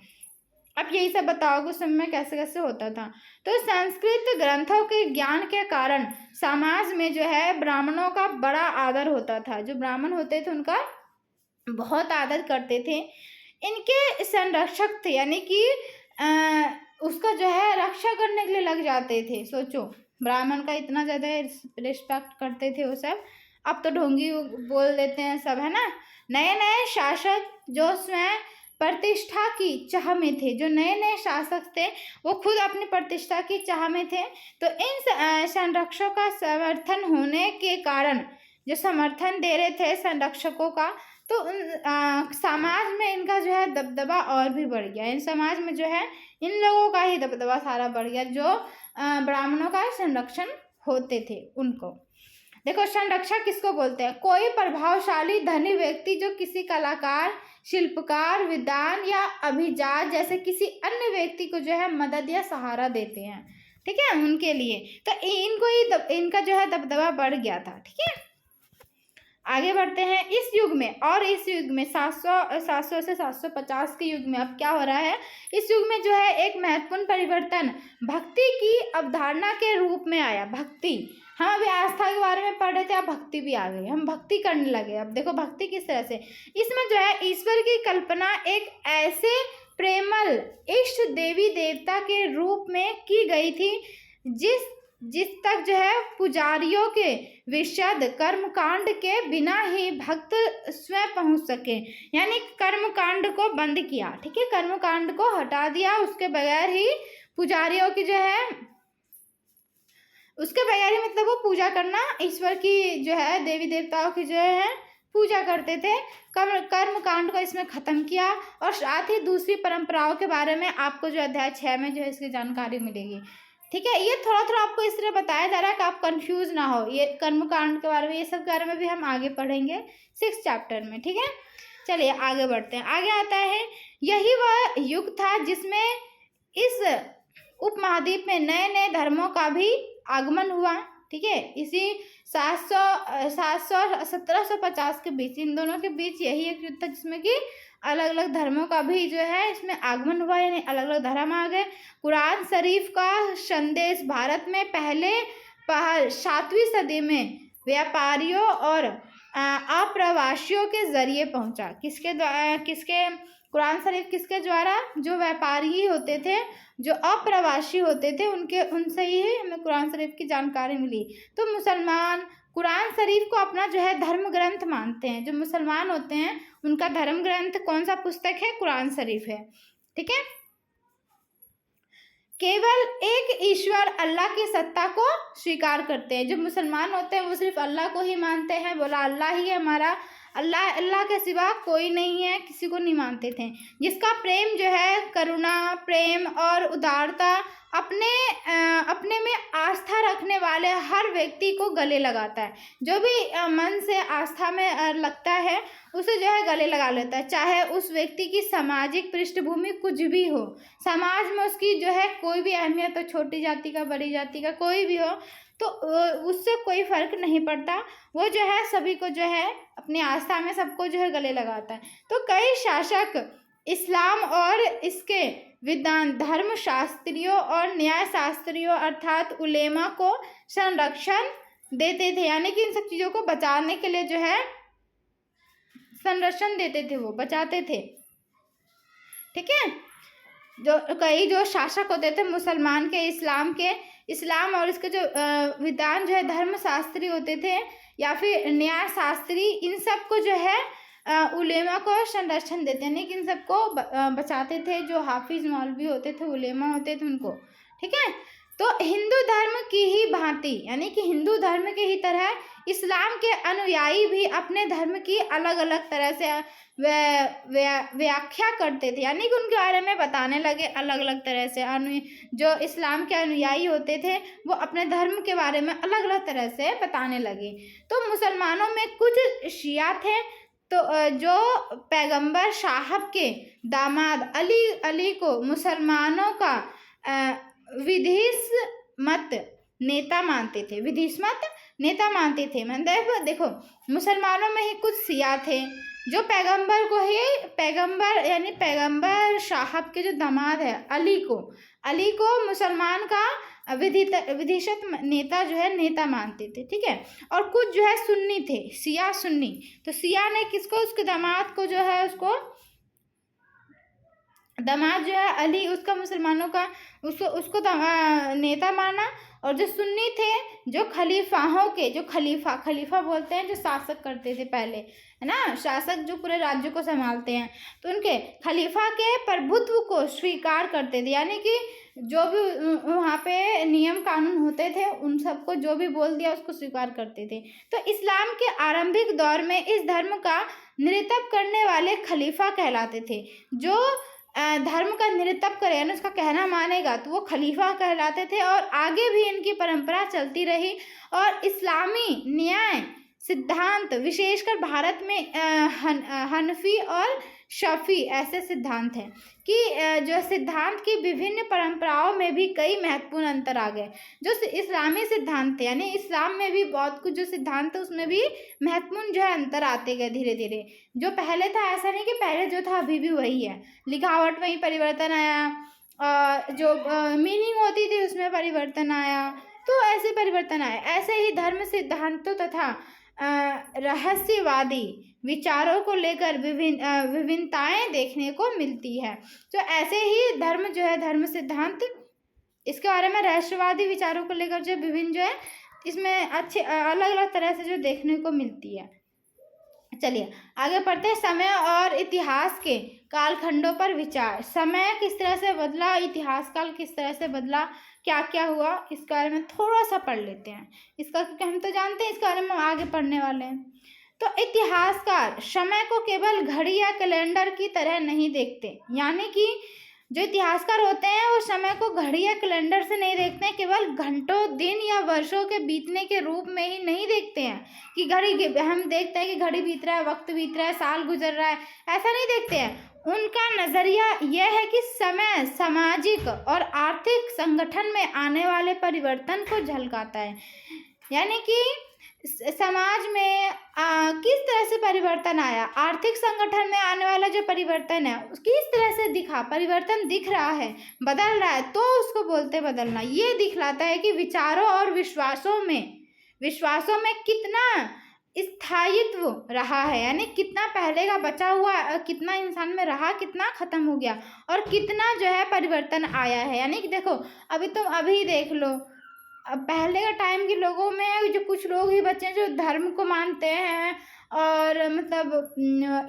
अब यही सब बताओगे उस समय कैसे कैसे होता था। तो संस्कृत ग्रंथों के ज्ञान के कारण समाज में जो है ब्राह्मणों का बड़ा आदर होता था, जो ब्राह्मण होते थे उनका बहुत आदर करते थे। इनके संरक्षक थे, यानी कि उसका जो है रक्षा करने के लिए लग जाते थे। सोचो, ब्राह्मण का इतना ज़्यादा रिस्पेक्ट करते थे वो सब। अब तो ढोंगी बोल देते हैं सब, है ना। नए नए शासक जो स्वयं प्रतिष्ठा की चाह में थे, जो नए नए शासक थे वो खुद अपनी प्रतिष्ठा की चाह में थे। तो इन संरक्षकों का समर्थन होने के कारण, जो समर्थन दे रहे थे संरक्षकों का, तो समाज में इनका जो है दबदबा और भी बढ़ गया। इन समाज में जो है इन लोगों का ही दबदबा सारा बढ़ गया, जो ब्राह्मणों का संरक्षण होते थे उनको। देखो, संरक्षक किसको बोलते हैं? कोई प्रभावशाली धनी व्यक्ति जो किसी कलाकार, शिल्पकार, विद्वान या अभिजात जैसे किसी अन्य व्यक्ति को जो है मदद या सहारा देते हैं, ठीक है, उनके लिए। तो इनका जो है दबदबा बढ़ गया था, ठीक है। आगे बढ़ते हैं। इस युग में 700 से 750 के युग में अब क्या हो रहा है, इस युग में जो है एक महत्वपूर्ण परिवर्तन भक्ति की अवधारणा के रूप में आया। भक्ति, हम अभी आस्था के बारे में पढ़ रहे थे, अब भक्ति भी आ गई, हम भक्ति करने लगे। अब देखो भक्ति किस तरह से, इसमें जो है ईश्वर की कल्पना एक ऐसे प्रेमल इष्ट देवी देवता के रूप में की गई थी जिस तक जो है पुजारियों के विशद कर्मकांड के बिना ही भक्त स्वयं पहुंच सके, यानी कर्मकांड को बंद किया, ठीक है, कर्मकांड को हटा दिया, उसके बगैर ही पुजारियों की जो है, उसके बगैर ही मतलब वो पूजा करना, ईश्वर की जो है देवी देवताओं की जो है पूजा करते थे। कर्मकांड को इसमें खत्म किया। और साथ ही दूसरी परंपराओं के बारे में आपको जो अध्याय 6 में जो है इसकी जानकारी मिलेगी, ठीक है। ये थोड़ा थोड़ा आपको इस तरह बताया जा रहा है कि आप कंफ्यूज ना हो। ये कर्मकांड के बारे में, ये सब के बारे में भी हम आगे पढ़ेंगे 6 चैप्टर में, ठीक है। चलिए आगे बढ़ते हैं। आगे आता है, यही वह युग था जिसमें इस उपमहाद्वीप में नए नए धर्मों का भी आगमन हुआ, ठीक है। इसी 1750 के बीच, इन दोनों के बीच यही एक युद्ध था जिसमें कि अलग अलग धर्मों का भी जो है इसमें आगमन हुआ, यानी अलग अलग धर्म आ गए। कुरान शरीफ का संदेश भारत में पहल 7वीं सदी में व्यापारियों और अप्रवासियों के जरिए पहुंचा। किसके कुरान शरीफ किसके द्वारा? जो व्यापारी होते थे, जो अप्रवासी होते थे, उनसे ही हमें कुरान शरीफ की जानकारी मिली। तो मुसलमान कुरान शरीफ को अपना जो है धर्म ग्रंथ मानते हैं। जो मुसलमान होते हैं उनका धर्म ग्रंथ कौन सा पुस्तक है? कुरान शरीफ है, ठीक है। केवल एक ईश्वर अल्लाह की सत्ता को स्वीकार करते हैं। जो मुसलमान होते हैं वो सिर्फ अल्लाह को ही मानते हैं, बोला अल्लाह ही हमारा अल्लाह के सिवा कोई नहीं है, किसी को नहीं मानते थे। जिसका प्रेम जो है करुणा, प्रेम और उदारता अपने में आस्था रखने वाले हर व्यक्ति को गले लगाता है। जो भी मन से आस्था में लगता है उसे जो है गले लगा लेता है, चाहे उस व्यक्ति की सामाजिक पृष्ठभूमि कुछ भी हो। समाज में उसकी जो है कोई भी अहमियत हो, छोटी जाति का, बड़ी जाति का, कोई भी हो, तो उससे कोई फर्क नहीं पड़ता। वो जो है सभी को जो है अपनी आस्था में सबको जो है गले लगाता है। तो कई शासक इस्लाम और इसके विद्वान धर्म शास्त्रियों और न्याय शास्त्रियों अर्थात उलेमा को संरक्षण देते थे, यानी कि इन सब चीज़ों को बचाने के लिए जो है संरक्षण देते थे, वो बचाते थे। ठीक है, जो शासक होते थे मुसलमान के, इस्लाम और इसके जो विद्वान जो है धर्म शास्त्री होते थे या फिर न्याय शास्त्री, इन सब को जो है उलेमा को संरक्षण देते हैं, कि इन सबको बचाते थे। जो हाफिज मौलवी होते थे, उलेमा होते थे उनको। ठीक है, तो हिंदू धर्म की ही भांति, यानी कि हिंदू धर्म के ही तरह इस्लाम के अनुयायी भी अपने धर्म की अलग अलग तरह से व्याख्या करते थे, यानी कि उनके बारे में बताने लगे अलग अलग तरह से। जो इस्लाम के अनुयायी होते थे वो अपने धर्म के बारे में अलग अलग तरह से बताने लगे। तो मुसलमानों में कुछ शिया थे, तो जो पैगंबर साहब के दामाद अली को मुसलमानों का विधिस्मत नेता मानते थे, मतलब देखो मुसलमानों में ही कुछ शिया थे जो पैगंबर यानी पैगंबर साहब के जो दामाद है अली को मुसलमान का विधिशत नेता जो है नेता मानते थे। ठीक है, और कुछ जो है सुन्नी थे, शिया सुन्नी। तो शिया ने किसको, उसके दामाद को जो है, उसको दामाद जो है अली, उसका मुसलमानों का उसको नेता माना। और जो सुन्नी थे, जो खलीफाहों के, जो खलीफा बोलते हैं जो शासक करते थे पहले, है ना, शासक जो पूरे राज्य को संभालते हैं, तो उनके खलीफा के प्रभुत्व को स्वीकार करते थे, यानी कि जो भी वहाँ पे नियम कानून होते थे उन सबको जो भी बोल दिया उसको स्वीकार करते थे। तो इस्लाम के आरंभिक दौर में इस धर्म का नेतृत्व करने वाले खलीफा कहलाते थे। जो धर्म का नेतृत्व करे, यानी उसका कहना मानेगा, तो वो खलीफा कहलाते थे। और आगे भी इनकी परंपरा चलती रही। और इस्लामी न्याय सिद्धांत विशेषकर भारत में हनफी और शफी ऐसे सिद्धांत हैं कि जो सिद्धांत की विभिन्न परंपराओं में भी कई महत्वपूर्ण अंतर आ गए। जो इस्लामी सिद्धांत थे, यानी इस्लाम में भी बहुत कुछ जो सिद्धांत है उसमें भी महत्वपूर्ण जो है अंतर आते गए धीरे धीरे। जो पहले था ऐसा नहीं कि पहले जो था अभी भी वही है, लिखावट में ही परिवर्तन आया, जो मीनिंग होती थी उसमें परिवर्तन आया, तो ऐसे परिवर्तन आए। ऐसे ही धर्म सिद्धांतों तथा रहस्यवादी विचारों को लेकर विभिन्नताएं देखने को मिलती है। तो ऐसे ही धर्म जो है, धर्म सिद्धांत, इसके बारे में रहस्यवादी विचारों को लेकर जो विभिन्न जो है इसमें अच्छे अलग अलग तरह से जो देखने को मिलती है। चलिए आगे पढ़ते हैं। समय और इतिहास के कालखंडों पर विचार। समय किस तरह से बदला, इतिहास काल किस तरह से बदला, क्या क्या हुआ, इस बारे में थोड़ा सा पढ़ लेते हैं इसका, क्योंकि हम तो जानते हैं इसके बारे में हम आगे पढ़ने वाले हैं। तो इतिहासकार समय को केवल घड़ी या कैलेंडर की तरह नहीं देखते, यानी कि जो इतिहासकार होते हैं वो समय को घड़ी या कैलेंडर से नहीं देखते हैं, केवल घंटों, दिन या वर्षों के बीतने के रूप में ही नहीं देखते हैं कि हम देखते हैं कि घड़ी बीत रहा है, वक्त बीत रहा है, साल गुजर रहा है, ऐसा नहीं देखते हैं। उनका नज़रिया यह है कि समय सामाजिक और आर्थिक संगठन में आने वाले परिवर्तन को झलकाता है, यानी कि समाज में किस तरह से परिवर्तन आया, आर्थिक संगठन में आने वाला जो परिवर्तन है किस तरह से दिखा, परिवर्तन दिख रहा है, बदल रहा है, तो उसको बोलते बदलना। ये दिखलाता है कि विचारों और विश्वासों में कितना स्थायित्व रहा है, यानी कितना पहले का बचा हुआ, कितना इंसान में रहा, कितना खत्म हो गया, और कितना जो है परिवर्तन आया है। यानी कि देखो अभी देख लो, पहले का टाइम के लोगों में जो कुछ लोग ही बच्चे जो धर्म को मानते हैं और मतलब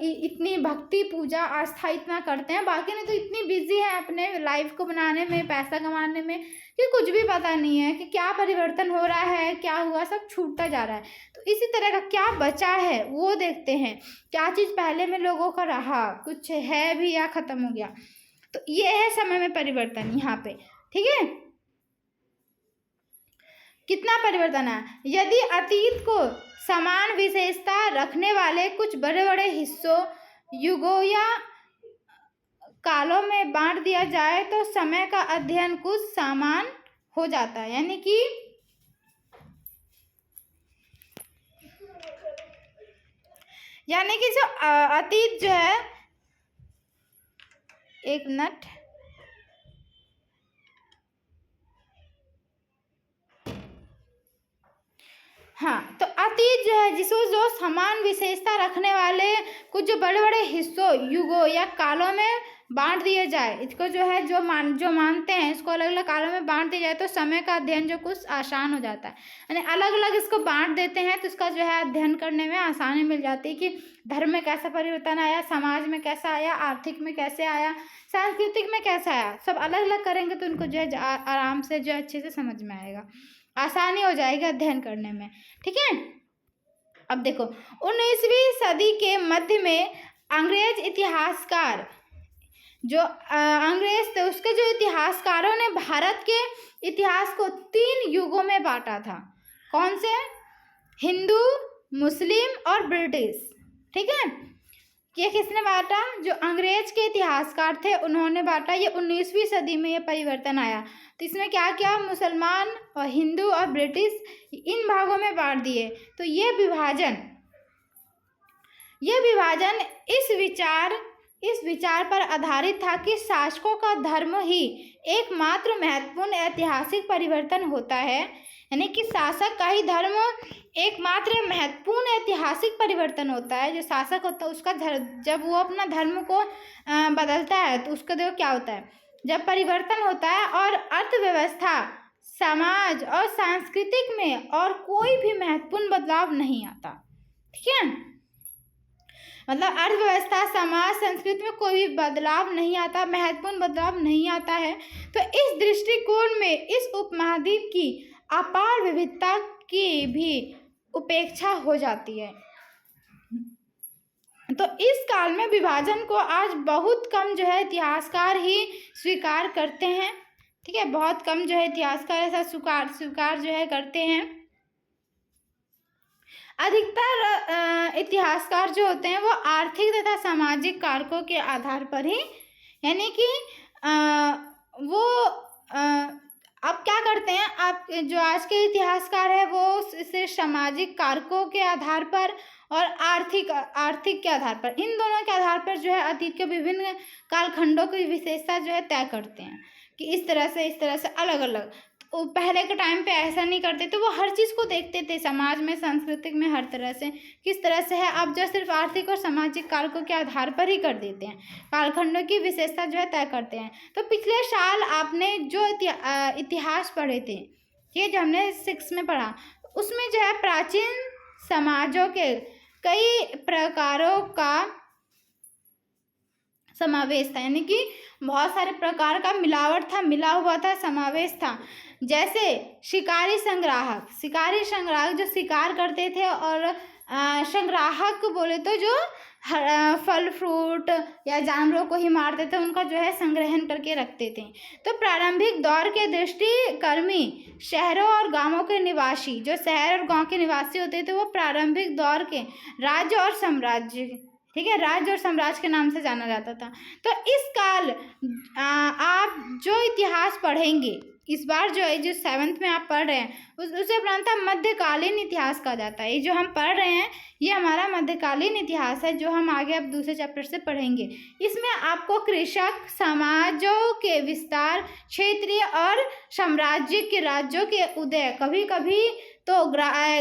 इतनी भक्ति पूजा आस्था इतना करते हैं, बाकी नहीं तो इतनी बिजी है अपने लाइफ को बनाने में, पैसा कमाने में, कि कुछ भी पता नहीं है कि क्या परिवर्तन हो रहा है, क्या हुआ, सब छूटता जा रहा है। तो तो इसी तरह का क्या बचा है वो देखते हैं, क्या चीज़ पहले में लोगों का रहा, कुछ है भी या ख़त्म हो गया। तो ये है समय में परिवर्तन यहाँ पे, ठीक है। कितना परिवर्तन है, यदि अतीत को समान विशेषता रखने वाले कुछ बड़े बड़े हिस्सों, युगों या कालों में बांट दिया जाए तो समय का अध्ययन कुछ समान हो जाता है। यानी कि जो अतीत जो है, एक मिनट, हाँ, तो अतीत जो है जिसको जो समान विशेषता रखने वाले कुछ जो बड़े बड़े हिस्सों, युगों या कालों में बांट दिए जाए, इसको जो है जो मानते हैं इसको अलग अलग कालों में बांट दिया जाए तो समय का अध्ययन जो कुछ आसान हो जाता है। यानी अलग अलग इसको बांट देते हैं तो इसका जो है अध्ययन करने में आसानी मिल जाती है कि धर्म में कैसा परिवर्तन आया, समाज में कैसा आया, आर्थिक में कैसे आया, सांस्कृतिक में कैसा आया। सब अलग अलग करेंगे तो उनको जो है आराम से जो अच्छे से समझ में आएगा, आसानी हो जाएगी अध्ययन करने में, ठीक है। अब देखो 19वीं सदी के मध्य में अंग्रेज इतिहासकार जो अंग्रेज थे, उसके जो इतिहासकारों ने भारत के इतिहास को 3 युगों में बांटा था। कौन से? हिंदू, मुस्लिम और ब्रिटिश, ठीक है। ये किसने बांटा? जो अंग्रेज के इतिहासकार थे उन्होंने बांटा। ये 19वीं सदी में ये परिवर्तन आया। तो इसमें क्या किया, मुसलमान और हिंदू और ब्रिटिश इन भागों में बांट दिए। तो ये विभाजन इस विचार पर आधारित था कि शासकों का धर्म ही एकमात्र महत्वपूर्ण ऐतिहासिक परिवर्तन होता है। यानी कि शासक का ही धर्म एकमात्र महत्वपूर्ण ऐतिहासिक परिवर्तन होता है। जो शासक होता है उसका जब वो अपना धर्म को बदलता है तो उसका देखो क्या होता है, जब परिवर्तन होता है और अर्थव्यवस्था, समाज और सांस्कृतिक में और कोई भी महत्वपूर्ण बदलाव नहीं आता, ठीक है। मतलब अर्थव्यवस्था, समाज, संस्कृति में कोई भी बदलाव नहीं आता, महत्वपूर्ण बदलाव नहीं आता है। तो इस दृष्टिकोण में इस उपमहाद्वीप की अपार विविधता की भी उपेक्षा हो जाती है। तो इस काल में विभाजन को आज बहुत कम जो है इतिहासकार ही स्वीकार करते हैं, ठीक है। बहुत कम जो है इतिहासकार ऐसा स्वीकार जो है करते हैं। अधिकतर इतिहासकार जो होते हैं वो आर्थिक तथा सामाजिक कारकों के आधार पर ही, यानी कि वो अब क्या करते हैं, आप जो आज के इतिहासकार है वो सिर्फ सामाजिक कारकों के आधार पर और आर्थिक के आधार पर, इन दोनों के आधार पर जो है अतीत के विभिन्न कालखंडों की विशेषता जो है तय करते हैं कि इस तरह से अलग अलग। वो पहले के टाइम पे ऐसा नहीं करते थे, वो हर चीज़ को देखते थे, समाज में, सांस्कृतिक में, हर तरह से किस तरह से है। अब जो सिर्फ आर्थिक और सामाजिक कारकों के आधार पर ही कर देते हैं, कालखंडों की विशेषता जो है तय करते हैं। तो पिछले साल आपने जो इतिहास पढ़े थे, ये जो हमने 6 में पढ़ा, उसमें जो है प्राचीन समाजों के कई प्रकारों का समावेश था, यानी कि बहुत सारे प्रकार का मिला हुआ था, समावेश था। जैसे शिकारी संग्राहक जो शिकार करते थे, और संग्राहक बोले तो जो फल फ्रूट या जानवरों को ही मारते थे, उनका जो है संग्रहण करके रखते थे। तो प्रारंभिक दौर के दृष्टिकर्मी शहरों और गांवों के निवासी, जो शहर और गांव के निवासी होते थे, वो प्रारंभिक दौर के राज्य और साम्राज्य, ठीक है, राज्य और साम्राज्य के नाम से जाना जाता था। तो इस काल आप जो इतिहास पढ़ेंगे इस बार, जो 7th में आप पढ़ रहे हैं उसे प्रधानतः मध्यकालीन इतिहास कहा जाता है। ये जो हम पढ़ रहे हैं ये हमारा मध्यकालीन इतिहास है, जो हम आगे अब दूसरे चैप्टर से पढ़ेंगे। इसमें आपको कृषक समाजों के विस्तार, क्षेत्रीय और साम्राज्य के राज्यों के उदय, कभी कभी तो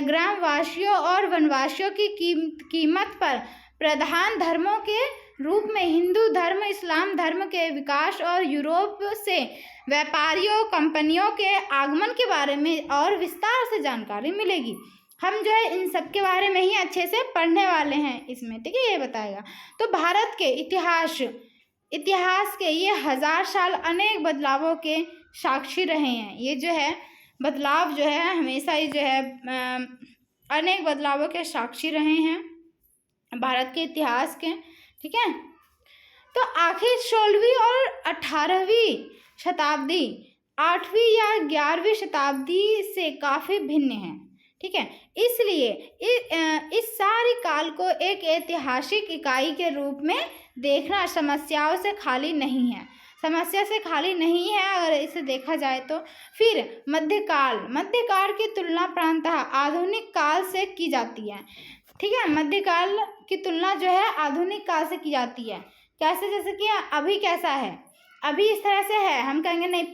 ग्रामवासियों और वनवासियों की कीमत पर प्रधान धर्मों के रूप में हिंदू धर्म, इस्लाम धर्म के विकास और यूरोप से व्यापारियों, कंपनियों के आगमन के बारे में और विस्तार से जानकारी मिलेगी। हम जो है इन सब के बारे में ही अच्छे से पढ़ने वाले हैं इसमें, ठीक है, ये बताएगा। तो भारत के इतिहास के ये 1000 साल अनेक बदलावों के साक्षी रहे हैं। ये जो है बदलाव जो है हमेशा ही जो है अनेक बदलावों के साक्षी रहे हैं भारत के इतिहास के, ठीक है। तो आखिर 16वीं और 18वीं शताब्दी 8वीं या 11वीं शताब्दी से काफ़ी भिन्न है, ठीक है। इसलिए इस सारी काल को एक ऐतिहासिक इकाई के रूप में देखना समस्याओं से खाली नहीं है, समस्या से खाली नहीं है अगर इसे देखा जाए तो। फिर मध्यकाल की तुलना प्रायतः आधुनिक काल से की जाती है, ठीक है। मध्यकाल की तुलना जो है आधुनिक काल से की जाती है। कैसे? जैसे कि अभी कैसा है, अभी इस तरह से है, हम कहेंगे नहीं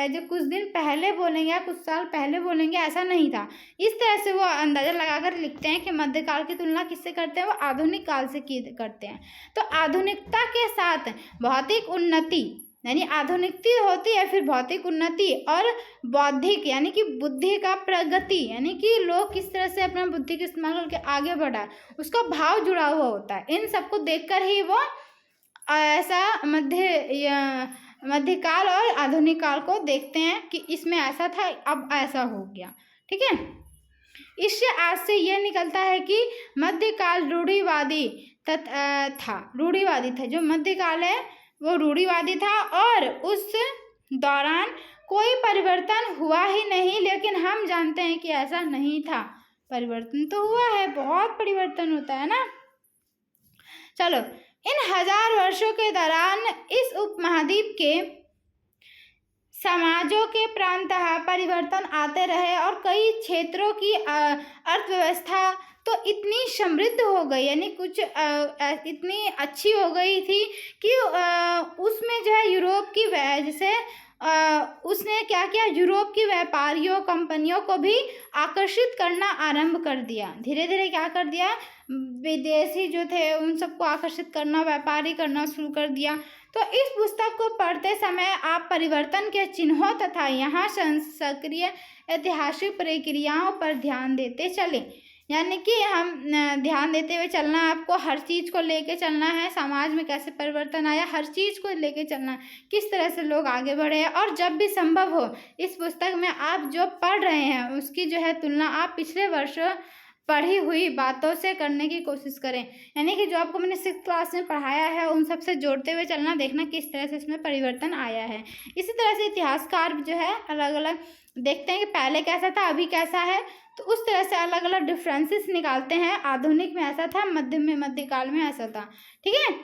जो कुछ दिन पहले बोलेंगे या कुछ साल पहले बोलेंगे ऐसा नहीं था। इस तरह से वो अंदाज़ा लगाकर लिखते हैं कि मध्यकाल की तुलना किससे करते हैं, वो आधुनिक काल से करते हैं। तो आधुनिकता के साथ भौतिक उन्नति यानी आधुनिकता होती है, फिर भौतिक उन्नति और बौद्धिक यानी कि बुद्धि का प्रगति यानी कि लोग किस तरह से अपना बुद्धि का इस्तेमाल करके आगे बढ़ा, उसका भाव जुड़ा हुआ होता है। इन सबको देखकर ही वो ऐसा मध्यकाल और आधुनिक काल को देखते हैं कि इसमें ऐसा था, अब ऐसा हो गया, ठीक है। इससे आज से यह निकलता है कि मध्यकाल रूढ़िवादी था। जो मध्यकाल है वो रूढ़िवादी था और उस दौरान कोई परिवर्तन हुआ ही नहीं, लेकिन हम जानते हैं कि ऐसा नहीं था, परिवर्तन तो हुआ है, बहुत परिवर्तन होता है ना। चलो, इन 1000 वर्षों के दौरान इस उपमहाद्वीप के समाजों के प्रांतः परिवर्तन आते रहे और कई क्षेत्रों की अर्थव्यवस्था तो इतनी समृद्ध हो गई यानी कुछ इतनी अच्छी हो गई थी कि उसमें जो है यूरोप की जैसे उसने क्या किया, यूरोप की व्यापारियों कंपनियों को भी आकर्षित करना आरंभ कर दिया। धीरे धीरे क्या कर दिया, विदेशी जो थे उन सबको आकर्षित करना, व्यापारी करना शुरू कर दिया। तो इस पुस्तक को पढ़ते समय आप परिवर्तन के चिन्हों तथा यहाँ सक्रिय ऐतिहासिक प्रक्रियाओं पर ध्यान देते चले, यानी कि हम ध्यान देते हुए चलना, आपको हर चीज़ को लेके चलना है, समाज में कैसे परिवर्तन आया हर चीज़ को लेके चलना, किस तरह से लोग आगे बढ़े। और जब भी संभव हो इस पुस्तक में आप जो पढ़ रहे हैं उसकी जो है तुलना आप पिछले वर्षों पढ़ी हुई बातों से करने की कोशिश करें, यानी कि जो आपको मैंने 6th क्लास में पढ़ाया है उन सब से जोड़ते हुए चलना, देखना किस तरह से इसमें परिवर्तन आया है। इसी तरह से इतिहासकार जो है अलग अलग देखते हैं कि पहले कैसा था अभी कैसा है, तो उस तरह से अलग अलग डिफरेंसेस निकालते हैं। आधुनिक में ऐसा था, मध्यकाल में ऐसा था, ठीक है।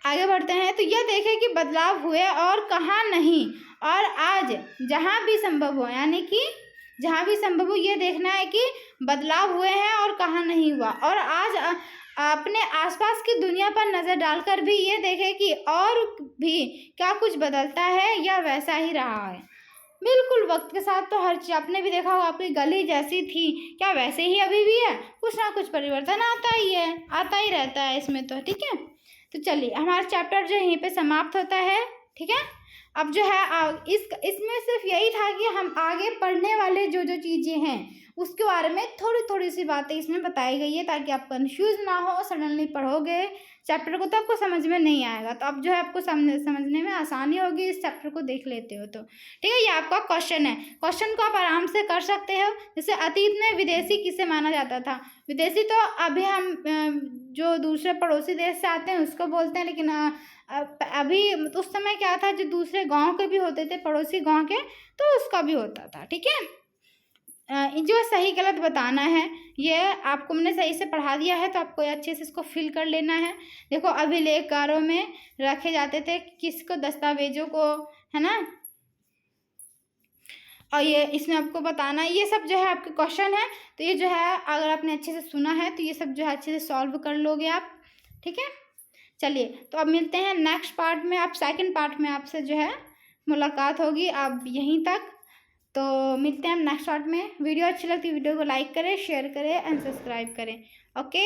आगे बढ़ते हैं तो यह देखें कि बदलाव हुए और कहाँ नहीं, और आज जहाँ भी संभव हो, यानी कि जहाँ भी संभव हो ये देखना है कि बदलाव हुए हैं और कहाँ नहीं हुआ। और आज अपने आसपास की दुनिया पर नज़र डालकर भी ये देखें कि और भी क्या कुछ बदलता है या वैसा ही रहा है। बिल्कुल वक्त के साथ तो हर चीज़, आपने भी देखा होगा आपकी गली जैसी थी क्या वैसे ही अभी भी है, कुछ ना कुछ परिवर्तन आता ही रहता है इसमें तो, ठीक है। तो चलिए हमारा चैप्टर जो यहीं पे समाप्त होता है, ठीक है। अब जो है इसमें सिर्फ यही था कि हम आगे पढ़ने वाले जो जो चीज़ें हैं उसके बारे में थोड़ी थोड़ी सी बातें इसमें बताई गई है, ताकि आप कंफ्यूज ना हो। सडनली पढ़ोगे चैप्टर को तो आपको समझ में नहीं आएगा, तो अब जो है आपको समझने में आसानी होगी इस चैप्टर को देख लेते हो तो, ठीक है। ये आपका क्वेश्चन है, क्वेश्चन को आप आराम से कर सकते हो। जैसे अतीत में विदेशी किसे माना जाता था, विदेशी तो अभी हम जो दूसरे पड़ोसी देश से आते हैं उसको बोलते हैं, लेकिन अभी उस समय क्या था, जो दूसरे गांव के भी होते थे, पड़ोसी गांव के, तो उसका भी होता था, ठीक है। जो सही गलत बताना है ये आपको मैंने सही से पढ़ा दिया है, तो आपको अच्छे से इसको फिल कर लेना है। देखो अभिलेखकारों में रखे जाते थे किसको, दस्तावेजों को, है ना, और ये इसमें आपको बताना है। ये सब जो है आपके क्वेश्चन है, तो ये जो है अगर आपने अच्छे से सुना है तो ये सब जो है अच्छे से सॉल्व कर लोगे आप, ठीक है। चलिए तो अब मिलते हैं नेक्स्ट पार्ट में, आप सेकंड पार्ट में आपसे जो है मुलाकात होगी। अब यहीं तक, तो मिलते हैं हम नेक्स्ट पार्ट में। वीडियो अच्छी लगती है वीडियो को लाइक करें, शेयर करें एंड सब्सक्राइब करें। ओके।